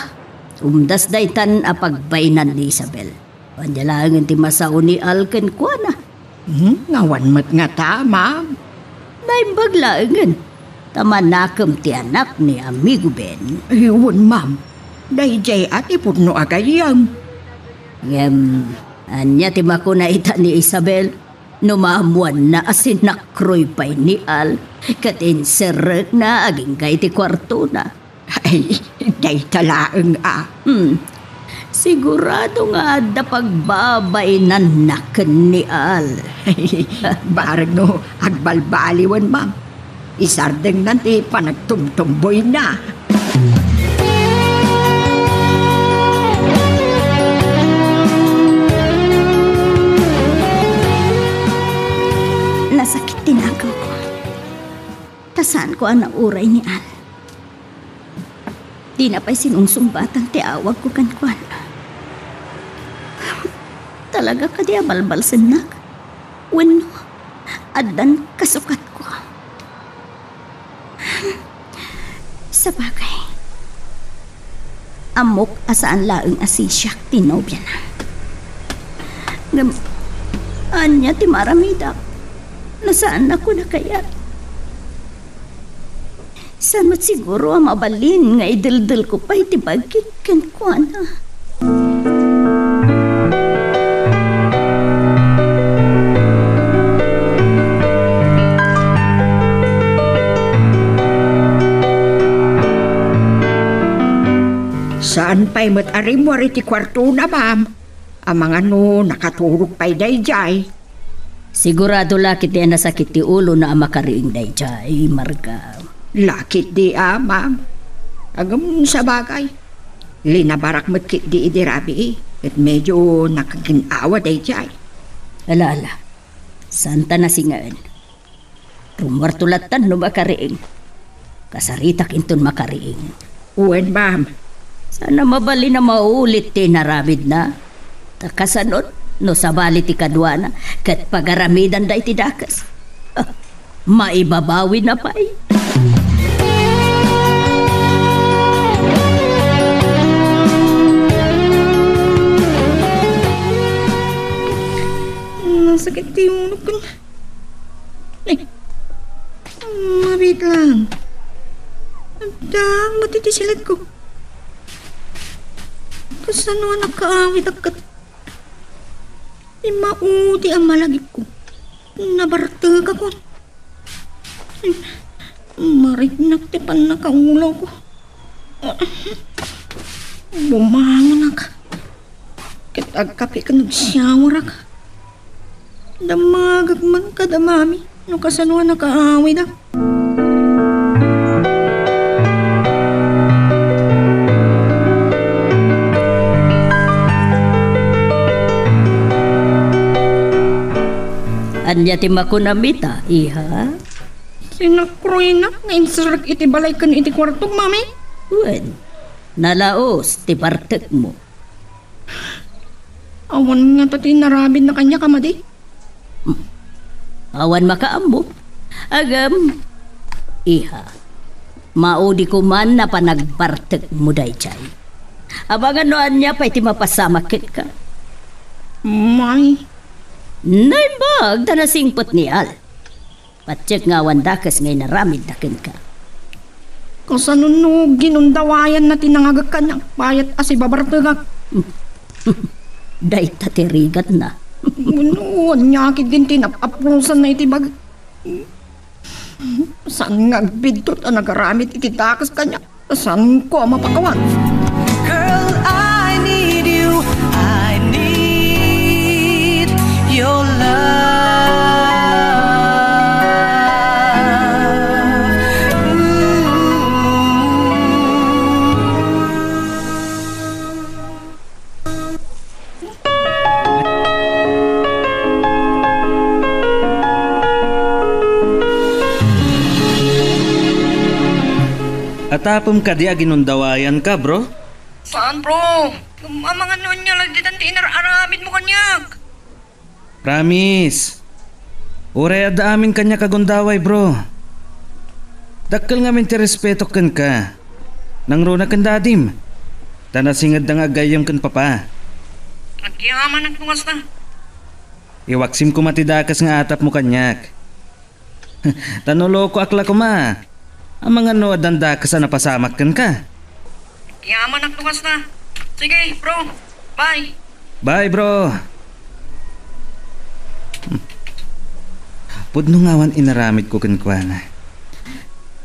umdas daytan a pagbainan ni Isabel. Panyalangan ti masao ni Al ken kwa na. Ngawan mat nga ta, ma'am. Naimbaglaangan. Tamanakam ti anak ni Amigo Ben. Iyon, ma'am. Dayjay at ipudno agayam. Anya ti makuna ita ni Isabel. Numamuan na asinakroy pa'y ni Al. Katin serek na aging kay ti kwarto na. Ay, day talaang Sigurado nga da pagbabainan na ni Al. Barag no, agbalbaliwan, ma'am. Isardeng nanti panagtumtumboy na. Nasakit tinagaw ko. Tasaan ko ang nauray ni Al. Di na pa'y sinungsumbatang tiawag ko kankwan. Talaga ka di abalbal sinak. Wano, adan kasukat ko. Sa bagay, amok asaan laeng asisyak tinobya na. Anya ti maramida. Nasaan ako na kaya? Saan mat siguro ang mabalin nga idildil ko pa itibagkit kan ko na. Saan pa'y matarim mo ti kwarto na, ma'am? Ang mga nakaturog pa'y dayjay. Sigurado lakit di nasakit ti ulo na makariing dayjay, Marga. Lakit di ma'am. Agam sa bagay. Linabarak matkit di idirabi at medyo nakaginawa dayjay. Ala, santa na singaan. Rumartulatan no makariing. Kasaritak inton makariing. Uwan, ma'am. Sana mabali na maulit ti naramid na. Takasanot no sabali ti kadwana kat pagaramidan da iti dakas. Maibabawi na pa eh. Sakit ti ulo ko. Mabit lang. Abdang matitisilat ko. Kasano nakaawit agkat. Mauti ang malagip ko. Nabartag ako. Marignak ti pan nakaulaw ko. Bumangon ka. Kitagkapi ka nagsiyawara ka. Damagag man ka damami. No kasano nakaawit ako. Anya ti makunamita, iha? Sinakroy na, nga iti balay kan iti kwartong, mami. Wen, nalaos ti partek mo. Awan nga pati narabid na kanya kamadi. Awan makaambo. Agam, iha, maudi ko man na panagpartek mo dayjay. Abangan no anya pa iti mapasamakit ka. May... Naimbag na nasingpot ni Al. Patsyak nga wandakas ngay naramid na kin ka. Kasano no ginundawayan na tinangagak ka niyang payat as ibabartagak. Day tatirigat na. Unuan niya akit din tinapaprusan na itibag. Saan nga agbidtot ang nagaramit ititakas ka niya? Saan ko ang mapakawan? Girl, I need you. I need your love. Atapom ka di ginundawayan ka, bro? Saan, bro? Mga noon niya lang ditan tinararamid mo kanyak. Promise. Uray ada amin kanya kagundaway, bro. Dakkel nga min ti respeto ken ka. Nang runa ken dadim. Tanasingad na nga gayam ken papa. Nagyaman ang tungas na. Iwaksim ko matidakas nga atap mo kanyak. Tanuloko akla ko ma. Ang mga noad ang dakas na napasamak ken ka. Nagyaman ang tungas na. Sige, bro. Bye. Bye, bro. Pudno ngawan inaramid ko kenkwana.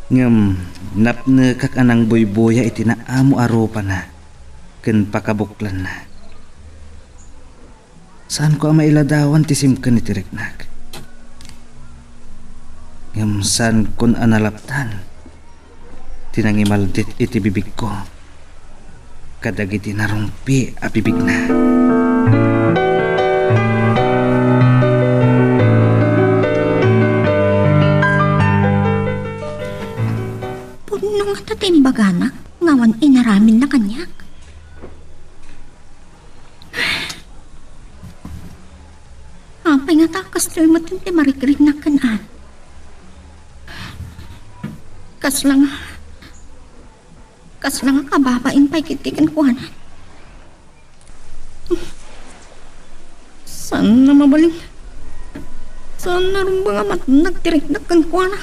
Ngem napnekak anang boy-boya iti naamu arupa na. Ken pakabuklan na. Saan ko ang mailadawan tisimken iti reknak? Ngem saan kon analaptan? Tinangimaldit iti bibig ko. Kadagiti narumpi a bibig na. Nung tatimbagana, ngawan inaramin na kanyak. Apay nga takas nyo'y matinti marikrig na kanaan. Kas lang kababain pa'y kitikan kuhanan. Saan na mabaling? Saan na rin ba nga nagtirik na kan kuhanan?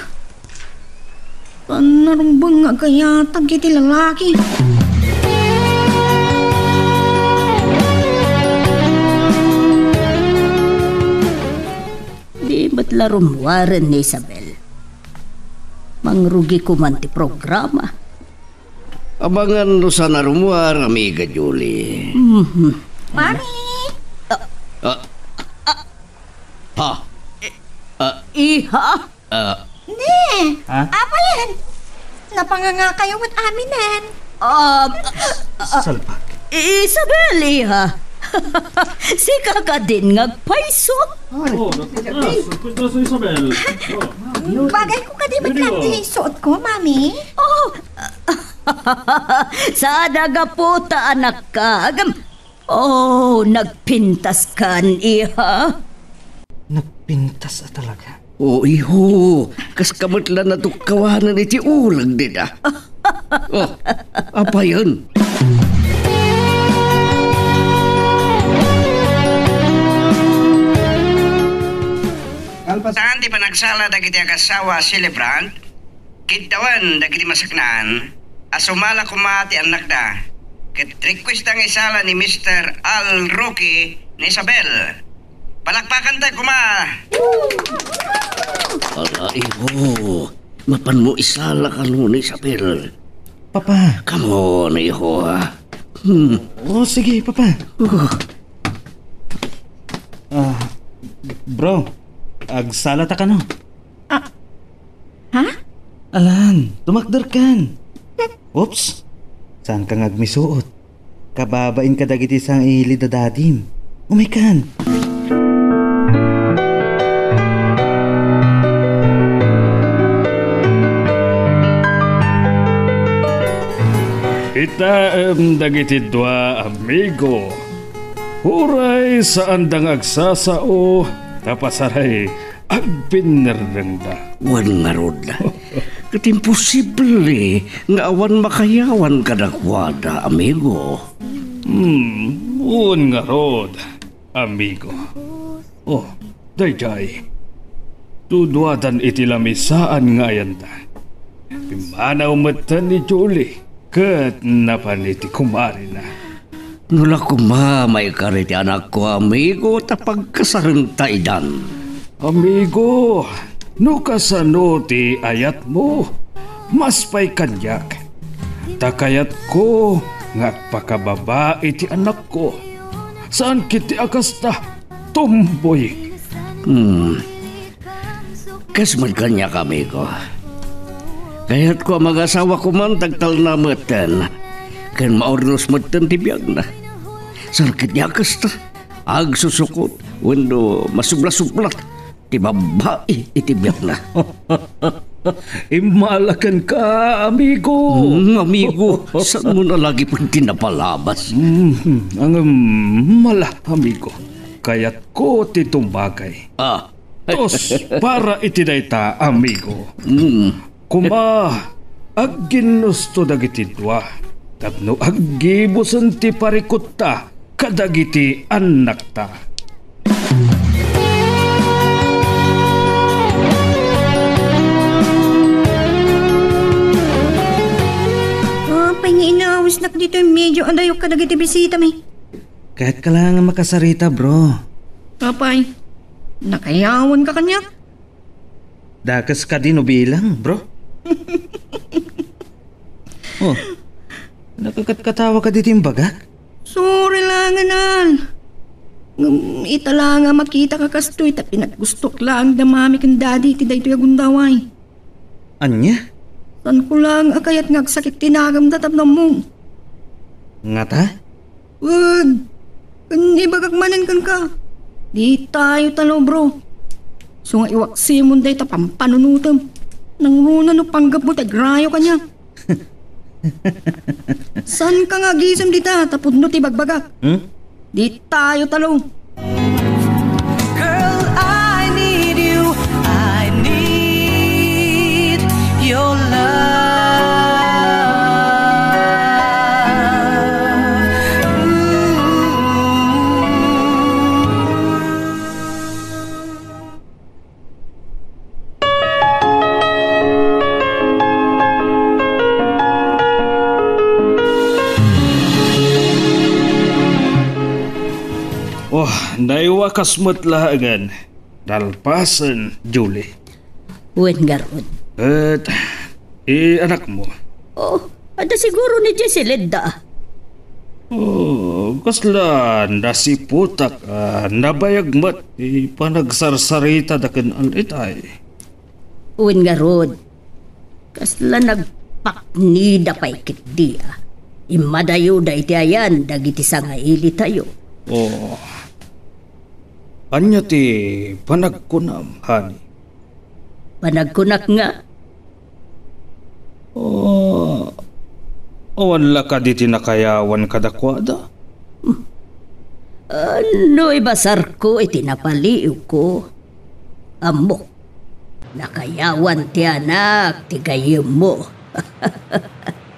Narumbang nga kaya tagiti lalaki. Di ba't larumwaran ni Isabel? Mangrugi ko man ti programa. Abangan no sa narumwar, amiga Julie. Mami! Iha? Ne! Apa yan? Napanganga kayo at aminan. Salpak. Isabel, iha. Si kaka din ngagpaiso. Bagay ko ka di maglanti suot ko, mami. Sa nagaputa anak ka. Nagpintas kan, iha. Nagpintas talaga. O iho, kas kamatla na kawanan iti ulag din ah. Apa yan? Saan di pa nagsala dagiti akasawa celebrant? Kitawan dagiti masaknaan, asumala kumati anak da. Kit request ang isala ni Mr. Al Roque ni Isabel. Palakpakan tayo kuma! Ala iho, mapan mo isala ka nun Isabel. Papa. Come on iho ha. Sige papa. Bro, agsalata ka no? Ha? Alan, tumakder kan. Oops, saan ka ngagmisuot? Kababain ka dagiti sang ili dadadim. Umikan. Ita dagiti dua amigo. Huray saan dang agsasao tapasaray agpinnerlenda. Wan nga rod na. Kat imposible nga awan makayawan kadakwada, amigo. Un nga rod, amigo. Dayjay. Tudwadan iti lamisaan nga ayanda. Pimanaw matan ni Julie. Kat napaniti kumari na. Nula kumamay ka rin anak ko, amigo, tapagkasarintaidan. Amigo, no kasano ti ayat mo, mas pa'y kanyak. Takayat ko, ngagpakababa iti anak ko. Saan kiti akasta, tomboy. Kasmad kanyak, amigo. Kaya't ko ang mag-asawa ko man tagtal na matan. Kan maornos matan tibiyag na. Sarkit niya kasta. Ag susukot. Wendo masubla-sublat. Tibabae itibiyag na. Imalakan ka, amigo. Amigo, saan mo na lagi pong tinapalabas? Ang mala, amigo. Kaya't ko titumbagay. Tos, para itidayta, amigo. Kuma, agginusto dagiti dua. Tapno aggibusan ti parikot ta, kadagiti anak ta. Inaawis nak dito yung medyo andayok ka nagiti bisita mi. Kahit kailangan makasarita, bro. Papay, nakayawan ka kanya? Dakas ka din o bilang, bro. Oh, nakakatawa ka dito yung bagak? Sorry lang, anal. Ita lang nga makita ka kastoy ta pinagustok lang damami kang daddy ti dayto yung gundaway. Anya? San ko lang akayat ngagsakit tinagam tatap na mo. Nga ta? Wag! Hindi bagagmanan kan ka. Di tayo talo bro. So nga iwaksi mo day ta pampanunutam. Nang runa no panggap mo tagrayo kanya. San ka nga gisam di ta tapod no ti bagbagak? Di tayo talo. Girl, I need you. I need your love. Oh, naiwakas mo't lahagan. Dalpasan, Julie. Wen garod. At, anak mo. Oh, ada siguro ni Jesseleda. Oh, kasla nasiputak, nabayagmat, panagsarsarita da kan alitay. Wen garod. Kasla nagpaknida pa'y kitdia. Imadayo da iti ayan, dagiti sangaili tayo. Oh, anya ti panagkunam, hani? Panagkunak nga. Oh, wala ka di tinakayawan kadakwada? Ano ibasar ko itinapaliw ko? Amo, nakayawan ti anak, ti gayem mo.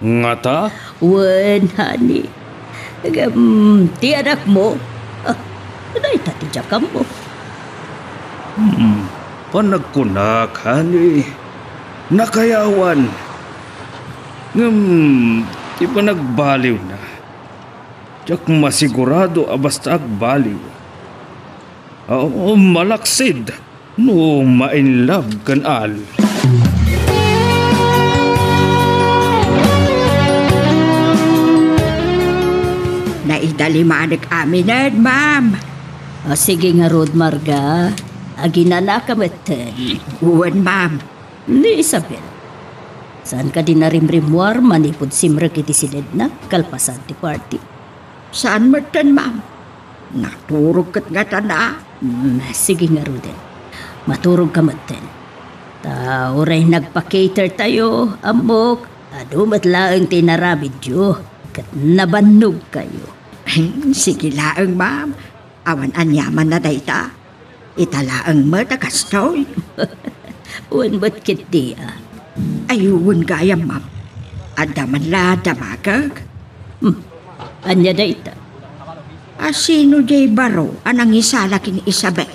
Nga ta? Wen, honey. Ti anak mo, anay tatijak mo. Panagkunak, hani. Nakayawan. Di pa nagbaliw na. Tiyak masigurado basta agbaliw. Malaksid. No, ma-inlove kan al. Naidalimanik aminad, ma'am. O sige nga, Rod Marga. Agina kameten. Uwan, ma'am. Ni Isabel. Saan ka din narimrimwar manipod simrek iti silid na kalpasan ti party? Saan matan, ma'am? Naturog kat nga tana. Sige nga, Roden. Maturog ka maten. Oray nagpa-cater tayo, amok. Adumat laang tinarabidyo. Kat nabanog kayo. Sige laang, ma'am. Awan anyaman na dayta. Italaang matakastoy. Uwan ba't kiti Ayun gaya, ma'am. Adaman la damagag. Anya dayta? Sino jay baro anang isalaking Isabel?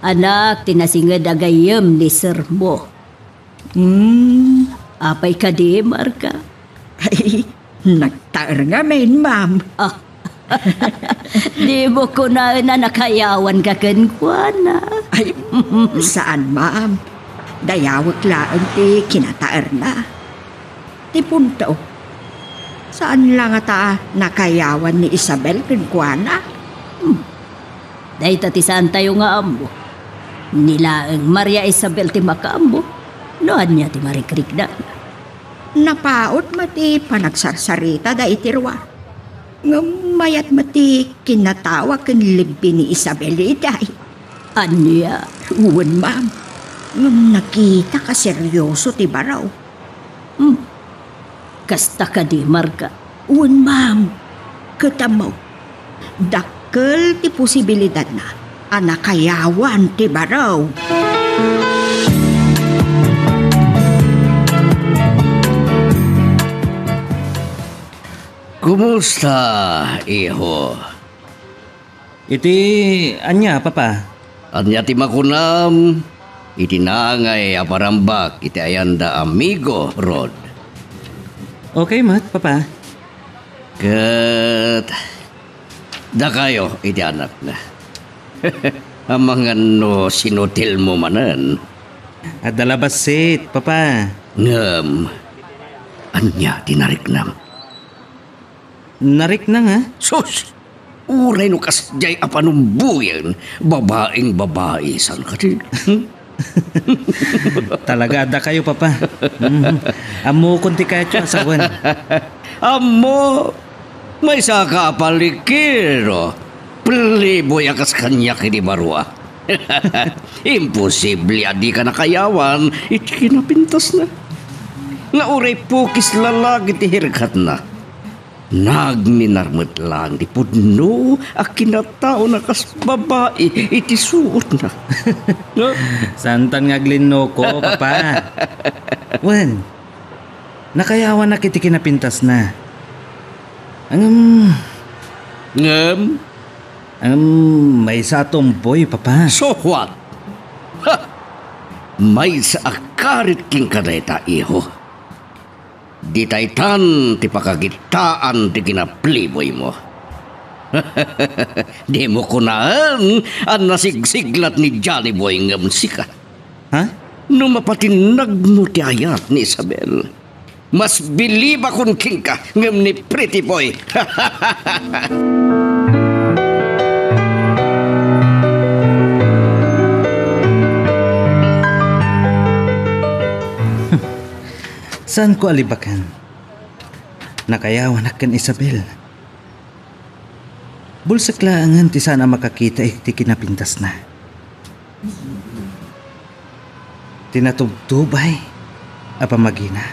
Anak, tinasingad agayam ni sir mo. Apay ka di, Marka? Ay, nagtaar nga men, ma'am. Di mo ko na nakayawan ka kenkwana. Ay, saan, ma'am? Dayawak lang ti kinataar na. Ti punto, saan lang ata nakayawan ni Isabel kenkwana? Dahil ti saan tayo nga amo. Nilaang Maria Isabel ti makaambo. Noan niya ti marikrik na. Napaot mati panagsarsarita da itirwa. Ngamayat mati kinatawa ken libbi ni Isabel iday. Anya? Uwan, ma'am. Ngam nakita ka seryoso ti baraw. Kasta ka di, Marga. Uwan, ma'am. Katamaw. Dakkel ti posibilidad na anakayawan ti baraw. Kumusta, iho? Iti, anya, papa? Anya ti makunam, iti nangay aparambak, iti ayanda amigo, Rod. Okay, mat, papa. Kat, da kayo, iti anak na. Amang ano sinutil mo manan. At dalabasit, papa. Ngam, anya tinariknam. Narik na nga. Sus! Uray no kasjay apanumbuyan, babaeng babae, san ka di? Talaga ada kayo, papa. Amo kunti kayo asawan. Amo, may saka palikiro. Pliboy akas kanya kini barwa. Imposible adi ka nakayawan, iti kinapintas na. Nga uray pukis lalag iti hirkat na. Nagminarmet lang di pudno ak kinatao na kas babae iti suot na. No? Santan nga glino ko, papa. Wen, nakayawan na kiti kinapintas na. Ngam? May sa tomboy, papa. So what? Ha! May sa akarit king kadeta, iho. Di taytan ti pakagitaan ti kinapliboy mo. Di mo kunaan ang nasigsiglat ni Johnny Boy ngam sika. Ha? Nung mapatinag mo ti ayat ni Isabel, mas biliba kung king ka ngam ni Pretty Boy. Saan ko alibakan? Nakayawan akan Isabel. Bulsak laangan ti sana makakita ti kinapintas na. Tinatubtubay apamagina.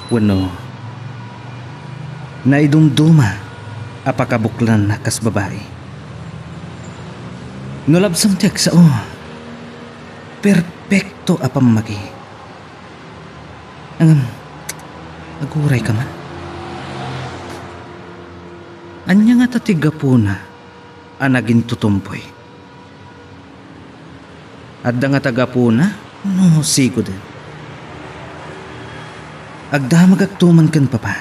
Wano, naidumduma apakabuklan na kas babae. Nulabsam tiyak sa perfecto apamagi. Aguray ka man. Anya nga tatiga po na anagin tutumpoy. Adda nga taga po na, no, sigo din. Agda magagtuman kan papa.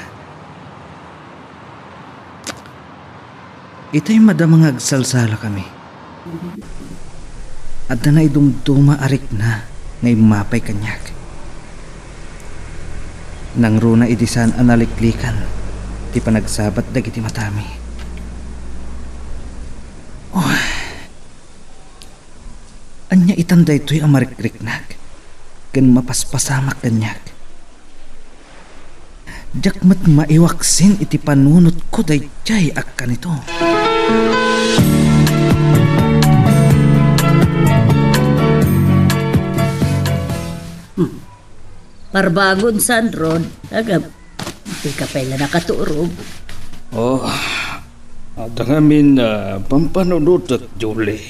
Itay madamang agsalsala kami. Adda na idumduma arik na ngay mapay kanyak. Nang runa idisan analiklikan, ti panagsabat dagiti matami. Anya itanday to'y amarikriknak, kan mapaspasamak kanyak. Jakmat maiwaksin iti panunot ko dayjay akkan ito. Parbagon Sandron, agam, di ka pala nakaturog. At ang amin pampanunod at Julie.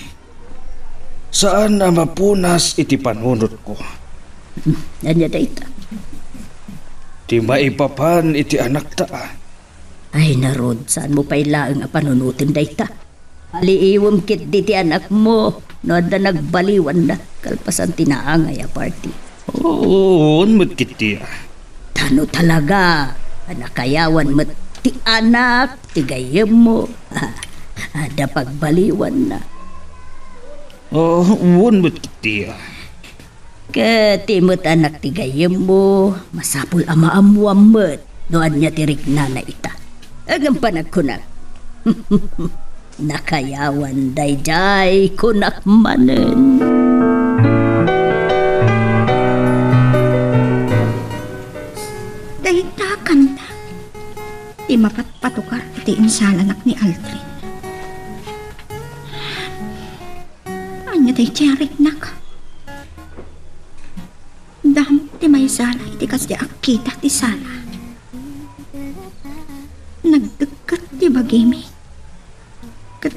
Saan na mapunas iti panunod ko? Anya da ita? Di maipapan iti anak ta. Ay narod, saan mo pailaang panunutin da ita? Aliiwam kit di ti anak mo, no da nagbaliwan na, kalpasan tinaangay a party. Oo, matkiti. Tano talaga, anakayawan mo ti anak, ti gayem mo. Ada pagbaliwan na. Oo, matkiti. Katimot anak ti gayem mo, masapul ama-amuamot, noan niya tirik na ita. Agam panagkunak. Nakayawan dayjay kunak manen. Kanta. Di mapatpatukar iti insalanak ni Aldrin. Anya tayo tiyarik nak. ti may sala, iti kasya akita ti sala. Nagdagkat ti bagimi. Kat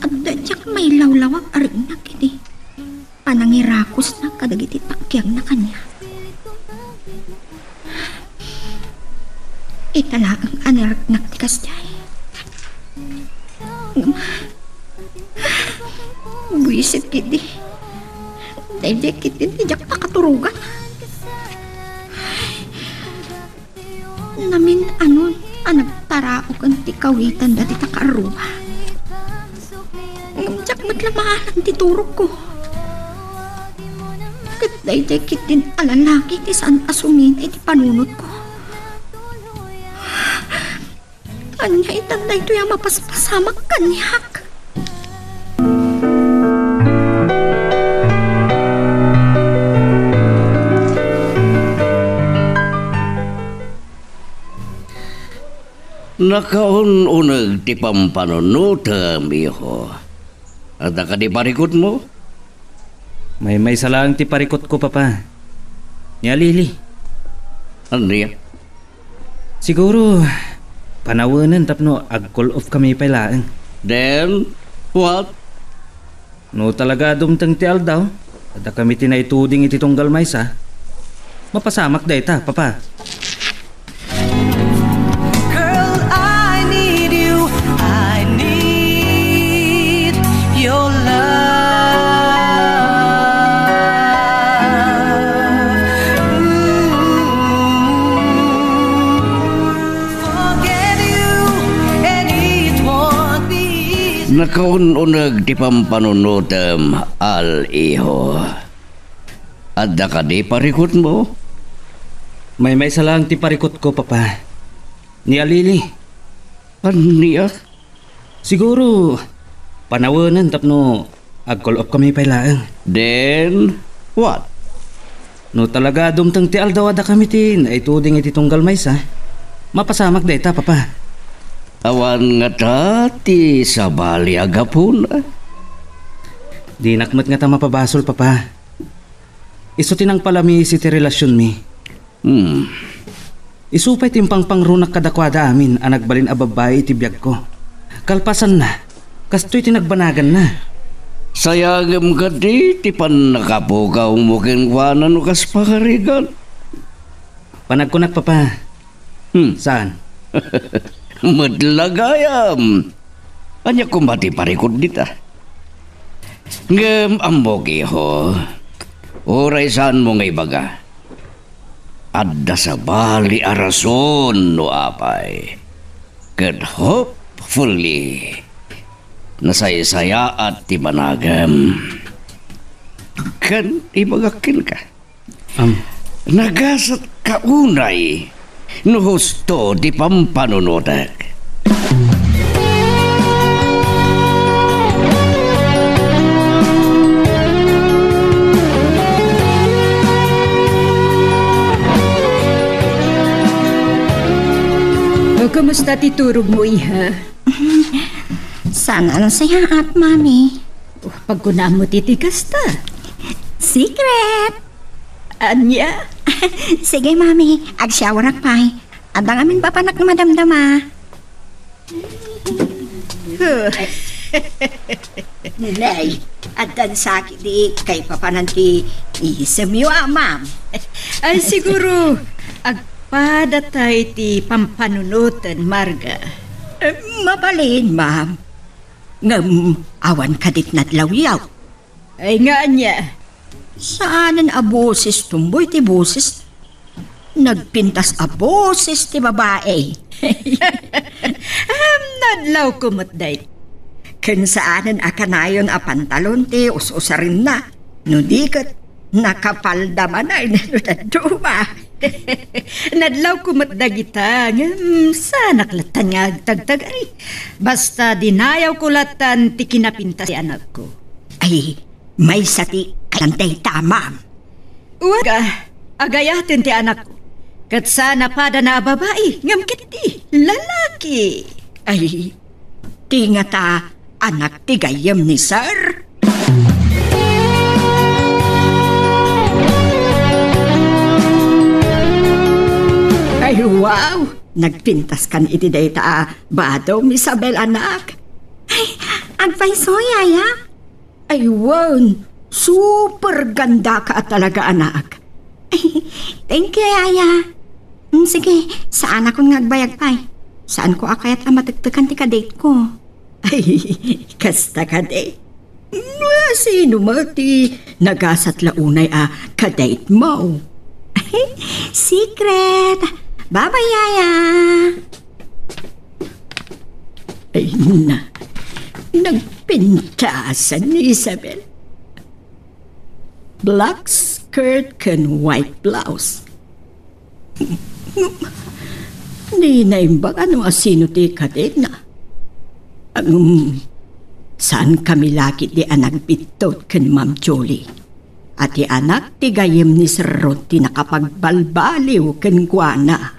agdadyak may lawlawag arinak iti panangirakos na kadagiti takyag na kanya. Italaang anaraknak ti kasya. Buisit kiti. Dahil kiti tijak nakaturugan. Namin anon anagtarao kan ti kawitan dati takaruba. Ngamjak matlamaalan ti turok ko. Kat dahil kitin alalaki ti saan asumin iti panunot ko. Anya itanday to yung mapaspasamak kanyak. Nakaununag ti pampanunutam, iho. At ka di parikot mo? May salang ti parikot ko, papa. Ni Alili. Ano niya? Siguro, panawanan tapno ag-call off kami pailaan. Then, what? No talaga dumtang ti aldaw. Ada kami tinaituding iti tunggal maysa. Mapasamak day ta, papa. Your nakaununag ti pampanunutam, al-iho. Adda ka di parikot mo? May salang ti parikot ko, papa. Ni Alili. Niya? Siguro, panawanan tapno ag-call off kami pailaan. Then, what? No talaga dumtang ti aldaw ada kami tin ay tuding iti tunggal maysa. Mapasamak day ta, papa. Awan nga tati sa bali agapon. Di nakmat nga ta mapabasol, papa. Iso tinang palami si ti relasyon mi. Isupay timpang pangrunak kadakwada amin ang nagbalin a babae iti biyag ko. Kalpasan na, kastoy tinagbanagan na. Sayagam ka di, ti pan nakapukaw mo kinwanan o kas pakarigan. Panagkunak, papa. Saan? Madlagayam. Anya kumati parikot dita. Ngem ambogi ho. Oray saan mo ngay baga? Adda sa bali arason no apay. Ket hopefully nasaysaya at tibanagam. Kan ibagakin ka. Nagasat ka unay. No husto di pampanunotak. Kamusta titurog mo, iha? Sana lang saya at mami. Pagkunaan mo titigas ta. Secret! Anya? Sige, mami. Ag-shower ak pay. Adang amin papanak na madamdama. Nay, adan sakit di kay papananti isem yo, ma'am. Ay, siguro, agpadatay ti pampanunutan, Marga. Mabalin, ma'am. Ngam, awan kadit nadlawyaw. Ay nga anya. Saanan a boses tumboy ti boses? Nagpintas a boses ti babae. Nadlaw kumutday. Ken saanan a kanayon a pantalon ti us-usarin na. No dikat nakapalda man ay nanudaduma. Nadlaw kumutda kita. Sana klatan nga agtagtagari. Basta dinayaw ko latan ti kinapintas si anak ko. Ay, may sati kalantay tamam. Uwaga, agayatin ti anak ko. Kat sana pada na babae, ngamkit ti, lalaki. Ay, tinga ta anak ti gayam ni sir. wow! Nagpintas kan iti dayta bado, Miss Isabel, anak. Ay, agpaisoy, Yaya. Ay, wow! Super ganda ka talaga, anak. Ay, thank you, Yaya. Sige, saan akong nagbayag pa'y? Saan ko akayat ang matagtagan ti kadate ko? Ay, kasta ka date. Sino mati? Nagasat launay kadate mo. Secret! Bye-bye, Yaya! Ay na, nagpintasan ni Isabel. Black skirt can white blouse. Di naimbag ano asino ti kadate na. Saan kami laki di anak bitot kan Ma'am Jolie? At ti anak ti gayem ni Sir Rod ti nakapagbalbaliw kan kuana.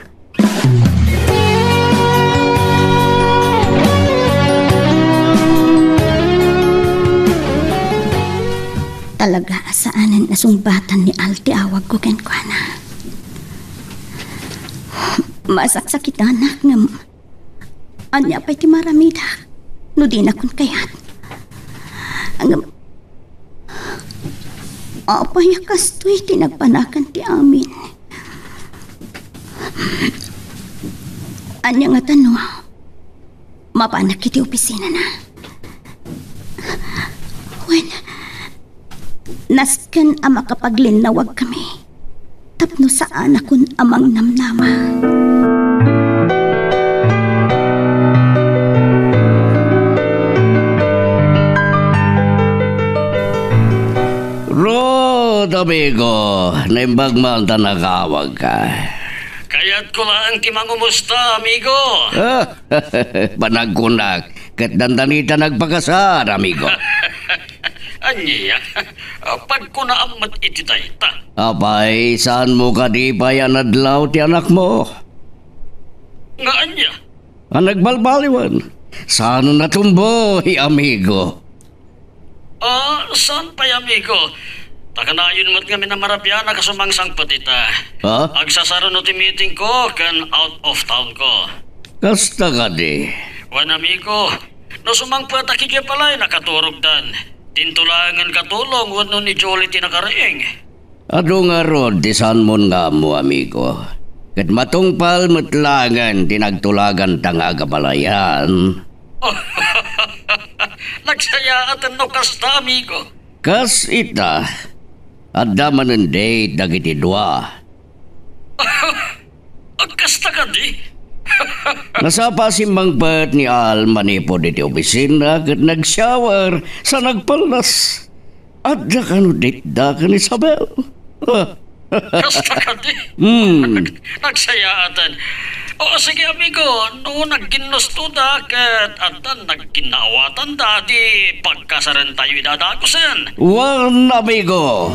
Talaga saanan nasumbatan ni Alti awag ko ken kuana. Masaksakit anak nga anya pa'y ti maramida no di na kun kayat. Ang apay kastoy tinagpanakan ti amin. Anya nga tano, mapanak iti opisina na. When nasken ang makapaglinawag kami, tapno saan akon amang namnama. Rod, amigo, naimbag man ta nakawag ka. Kaya't ko lang ti mangumusta, amigo. Panagkunak, kat dandanita nagpakasar, amigo. Anya, pag ko naamat iti dayta. Apay, saan mo ka di pa yan adlaw ti anak mo? Nga anya? Ang nagbalbaliwan. Saan natumboy, amigo? Saan pa'y amigo? Takanayon mo't kami na marapyana kasumangsang patita. Ha? Agsasaro no ti meeting ko kan out of town ko. Kasta ka di. Wan amigo, no sumangpata kikya pala'y nakaturog dan. Tintulangan katulong wano ni Jolie tinakaraing. Ado nga rod, di saan mo nga mo, amigo. Kat matungpal matlangan tinagtulagan tangaga balayan. Nagsaya at no kasta, amigo. Kas ita, adaman ng date dagiti dua. Kasta ka di? Nasapa si Mang Bert ni Alma ni po diti opisina kat nag-shower sa nagpalas. Adda ka no date da ka ni Isabel. Kasta ka di? Nagsaya atan. O sige amigo, no nagginusto da kat atan nagkinaawatan da di pagkasaran tayo idadakusan. Wan amigo.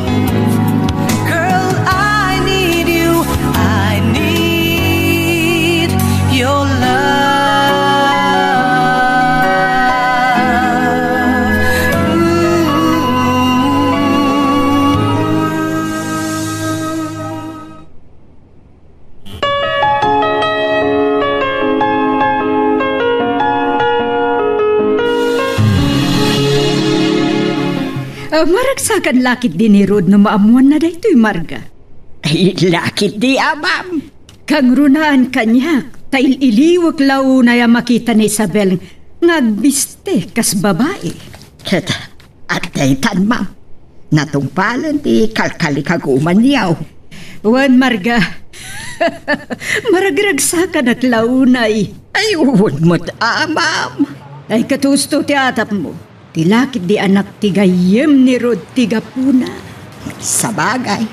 Girl, I need you. I need your love. Maragsakan lakit din ni Rod no maamuan na daytoy Marga. Ay, lakit di, ma'am. Kang runaan kanyak, tail iliwag law na ya makita ni Isabel ngagbiste kas babae. At daytan, ma'am. Natungpalan ti kalkalikaguman niyaw. Wan Marga, maragragsakan at launay. Ay, uwod mo't, ma'am. Ay katusto ti atap mo. Tilakit di anak tigayem ni Rod tigapuna. Sa bagay,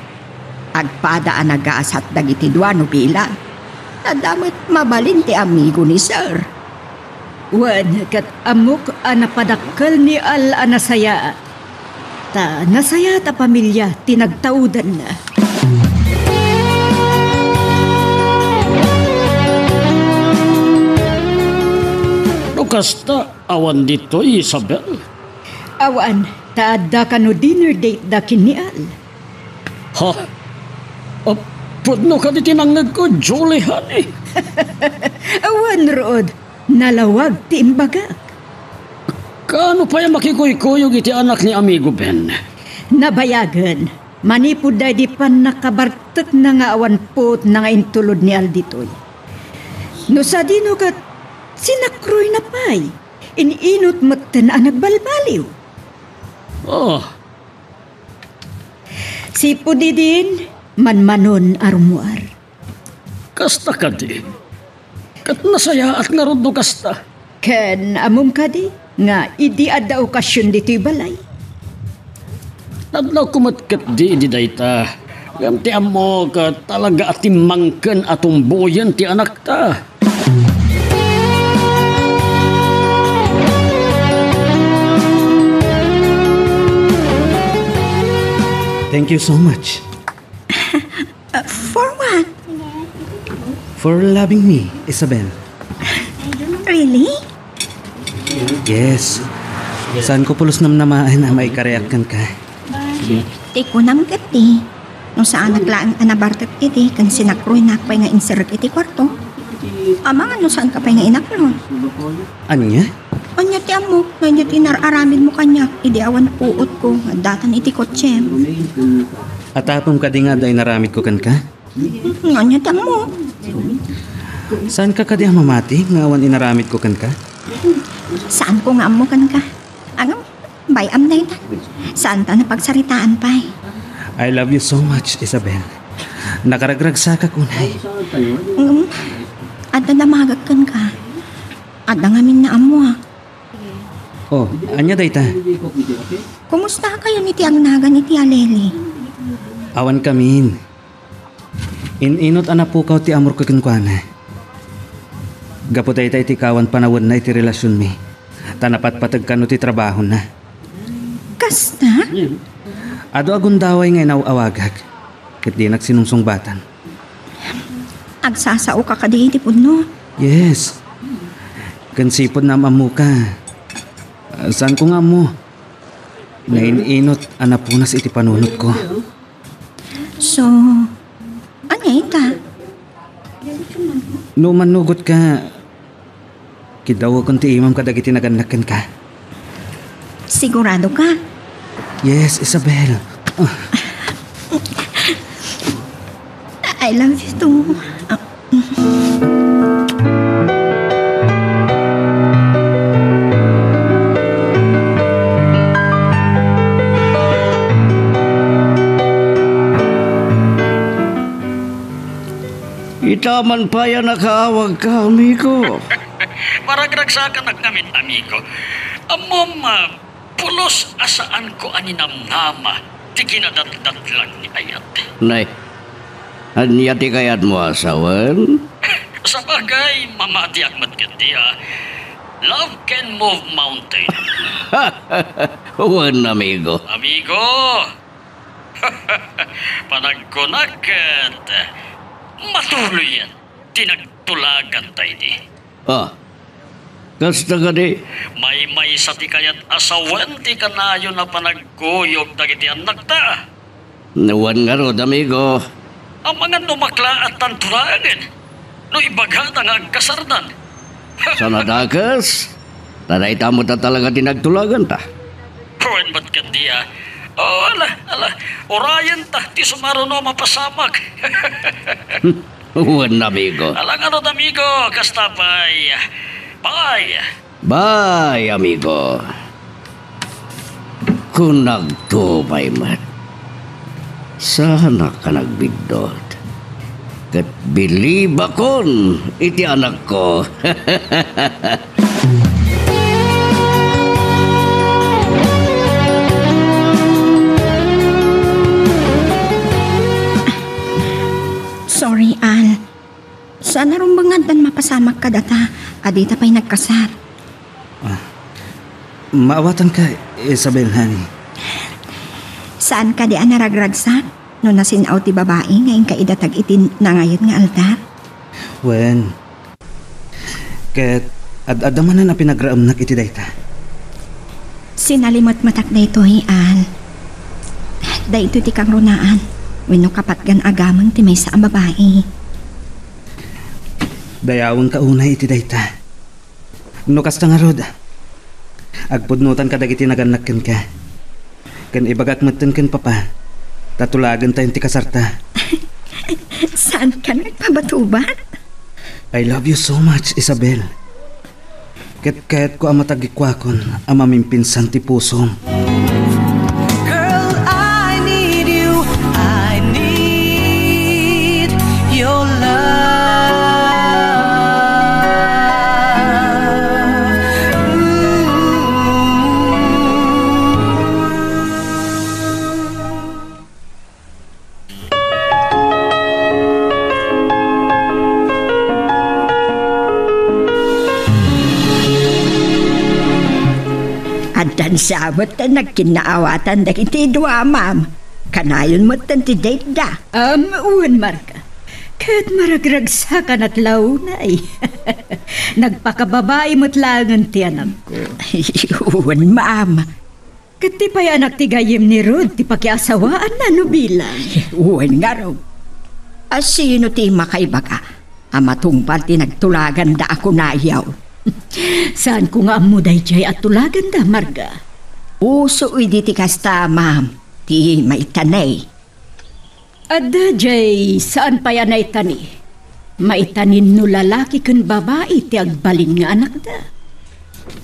agpada ang nag-aasat dagiti duano bilang. Nadamit mabalin ti amigo ni Sir. Wan kat amok napadakkel ni Al anasaya. Ta nasaya ta pamilya tinagtaudan na. Kasta awan dito, Isabel. Awan, taadda ka no dinner date da kini Al. Ha? Pudno ka di tinangag ko, Julie, honey. Awan rood, nalawag ti imbagak. Kaano pa yung makikuyukuyog iti anak ni Amigo Ben? Nabayagan, manipod day di pa nakabartak na nga awan pot na nga intulod ni Alditoy. No sa dino kat sinakroy na pay, ininot matan ang nagbalbaliw. Oh, Si Pudidin, manmanon arumuar. kasta ka di. Kat nasaya at narodno kasta. Ken amom ka di, nga idi adda okasyon dito'y balay. Nadlaw kumatkat di dayta. Gamti mo ka talaga atimangken atong boyan ti anak ta. Thank you so much For what? for loving me, Isabel. Really? Yes. Saan ko pulos namnamaan na may kareakan ka? Ti ko namgat ti. No saan naglaan anabartat iti kan sinakroy na pay nga inserek iti kwarto. Amang ano saan ka pay nga inakron? Anya? Anya ti amo, nga ti nararamid mo kanya. Idi awan puot ko, datan iti kotse. Atapom ka di nga day naramid ko kan ka? Anya ti amo. Saan ka kadi mamati nga awan inaramid ko kan ka? Saan ko nga amo kan ka? Ang bayam na ita. Saan ta napagsaritaan pay? I love you so much, Isabel. Nakaragragsa ka kunay. Ada na magagkan ka. Ada nga min na amo ha. Oh, anya day ta? Kumusta kayo ni ti ang nagan ni ti Aleli? Awan kamin. Inot anapukaw ti amor ko kinkwana. Gaputay ti kawan panawad na iti relasyon mi. Tanapat patag kano ti trabaho na. Kasta? Ado agundaway nga inawawagag. Kat di nagsinungsungbatan. Agsasao ka kadi iti pudno. Yes. Kansipod na mamu ka. Saan ko nga mo? Nainot anapunas iti panunot ko. So, anya ita? No manugot ka, kidaw kung ti imam kadagiti naganakan ka. Sigurado ka? Yes, Isabel. I love you too. Itaman pa yan nakaawag ka, amigo. Maragragsakan na kami, amigo. Amom, pulos asaan ko aninamnama. Di kinadatdat lang ni Ayat. Nay, anya ti kayat mo asawan? Sa bagay, mamati akmat katiya. Love can move mountain. Huwag amigo. Amigo! Panagkunakat. Matuloy yan. Tinagtulagan tayo di. Ah, kasta ka di? May sa ti kayat asawan ti kanayo na panagkuyog dagiti anak ta. Nawan nga rod, amigo. Ang mga numakla at tanturagan. No ibagata nga agkasardan. Sa nadakas, tanaita mo ta talaga tinagtulagan ta. Puwan ba't ka diya? Oh, ala. Orayan ta, ti sumaro no mapasamak. Huwag amigo. Alang ano, amigo, kastapay. Bye. Bye, amigo. Kung nagtubay man, sana ka nagbigdot. Kat believe akon, iti anak ko. Sorry, Al. Sana rumbangan dan mapasamak ka data. Adita pa'y nagkasat. Maawatan ka, Isabel, honey. Saan ka di naragragsak? No nasinaw ti babae ngayon ka idatag itin na ngayon nga altar? Wen. Ket ad-adamanan na pinagraamnak iti dayta. Sinalimot matak na ito, Al. Dahito ti kang runaan. Wenno kapat gan agamang ti may sa babae. Dayawon ka unay iti dayta. No kasta nga rod. Agpudnutan ka dagiti naganakken ka. Kan ibagak meten ken papa. Tatulagan tayong ti kasarta. Saan ka nagpabatubat? I love you so much, Isabel. Kahit ko ang matagikwakon ang mamimpinsan ti pusom. Girl, I need you. I need your love. Adan sabot na nagkinaawatan da iti dua, ma'am. Kanayon mo tan ti date da. Uwan, Marga. Kahit maragragsakan at launay. Nagpakababae mo't langan ti anak ko. Uwan, ma'am. Kati pa'y anak ti gayem ni Rod, ti pakiasawaan na no bilang. Uwan nga raw. Sino ti makaibaga? Amatungpal ti nagtulagan da ako na ayaw. Saan ko nga amuday jay at tulagan da, Marga? Uso di ti kasta, ma'am. Ti maitanay. Ada jay, saan pa yan ay tani? Maitanin no lalaki kan babae ti agbalin nga anak da.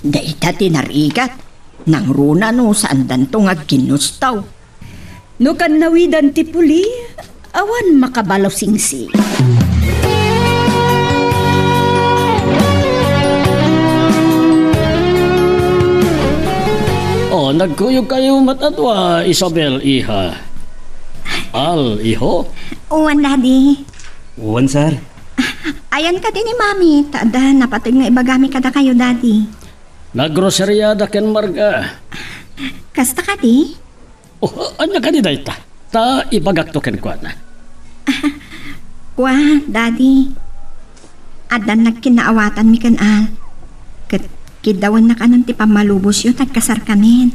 Daita ti narigat. Nang runa no saan dantong agkinustaw. No kan nawidan ti puli, awan makabalaw singsi. Oh, nagkuyog kayo matatwa, Isabel, iha. Al, iho? Uwan, Daddy. Uwan, sir. Ayan ka din ni Mami. Tada, napatid nga ibagami kada kayo, Daddy. Naggrocerya da ken Marga. Kasta ka di? Oh, anya ka di dayta? Ta ibagak to ken kuana. Wah, Daddy. Adan nagkinaawatan mi kan al. Kidawan na kanon ti pamalubos yun at kasar kamin.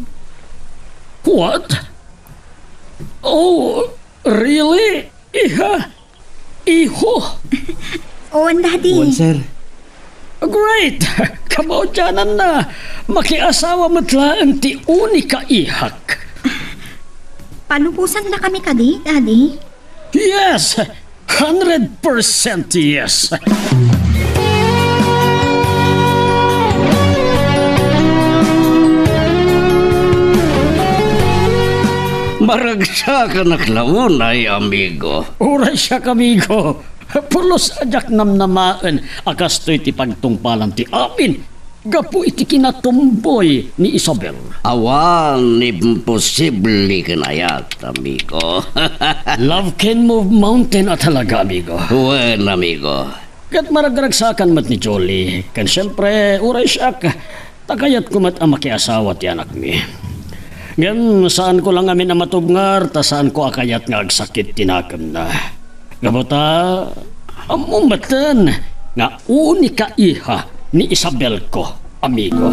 What? Oh, really? Iha? Iho? Owan, Daddy. Uwan, sir. Great! Kabaudyanan na. Makiasawa matlaan ti unika ihak. Palubusan na kami kadi, Daddy. Yes! 100% yes! Maragsa ka naklaunay, amigo. Uray siya, kamigo. Pulos ajak namnamaan akas to'y ti pagtungpalan ti amin. Gapu iti kinatumboy ni Isabel. Awan, imposible kanayat, amigo. Love can move mountain at halaga, amigo. Wen, amigo. Kat maragragsakan mat ni Jolie. Kan siyempre, uray siya ka. Takayat ko mat ang makiasawa ti anak mi. Ngayon, saan ko lang amin na matubngar, ta saan ko akayat nga agsakit tinakam na. Gabota, amumatan nga unika iha ni Isabel ko, amigo.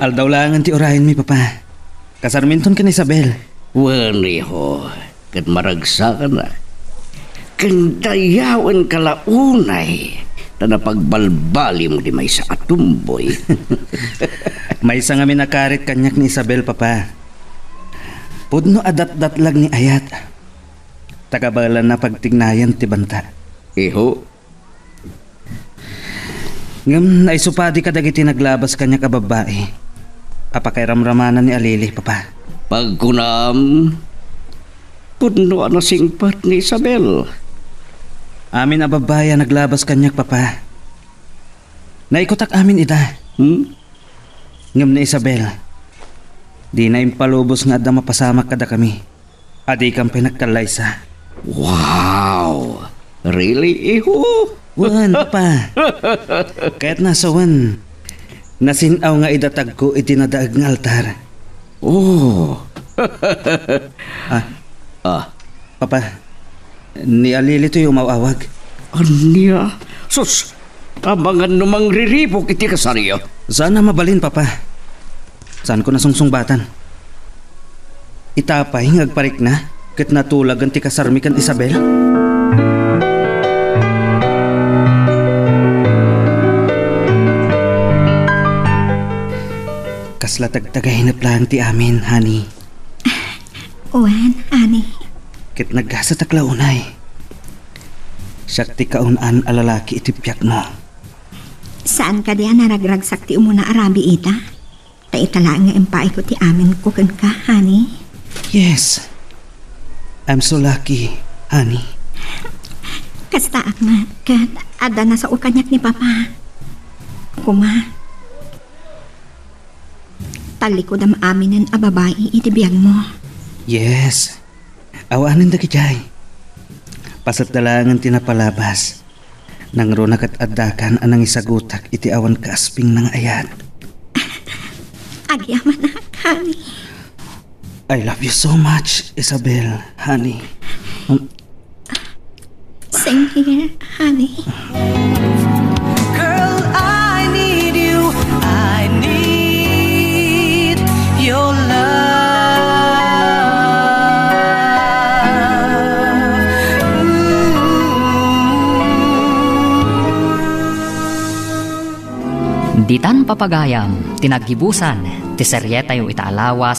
Aldaw langan ti orahin mi, papa. Kasarminton ka ni Isabel. Weniho, kat maragsa ka na. Kandayawan kalaunay na napagbalbali mo di may sa atumboy. May isa nga minakarit kanyak ni Isabel, papa. Pudno adat-dat lang ni Ayat. Tagabalan na pagtignayan ti banta. Iho? Ngam naisupadi ka dagiti naglabas kanya ka babae. Apakairamramanan ni Alili, papa. Pagkunam, pudno na singpat ni Isabel. Amin a babaya naglabas kanyak, papa. Naikutak amin ita. Ngam na Isabel. Di na impalubos nga da mapasamak kada kami. Adi kang pinagkalaysa. Wow! Really, iho? Wan, papa. Kahit nasa wan, nasinaw nga idatag ko itinadaag ng altar. Oh! Papa, ni Alili to'y umawawag. Anya? Sus! Abangan numang riripok iti kasaryo. Sana mabalin, Papa. Saan ko nasungsungbatan? Itapay ngagparik na, ket natulag ang ti kasarmi kan Isabel. Kasla tagtagay na plan ti amin, honey. Uwan, ani. Ket naggasa taklaunay. Siyak ti kaunan alalaki iti piyak mo. Saan ka diyan naragragsak ti umuna arabi ita? Ta itala nga empay ko ti amin ko kan ka, honey. Yes. I'm so lucky, honey. Kasta akmat, kat ada na sa ukanyak ni Papa. Kuma. Talikod am aminin a babae iti biyag mo. Yes. Awanin da kijay. Pasat dalangan tinapalabas. Nang ronak at adakan anang isagutak iti awan kaasping ng ayat. Agyaman na, honey. I love you so much, Isabel, honey. Same here, honey. Girl, I need you. I need your love. Ditan papagayam, tinaggibusan, ti seryeta yung itaalawas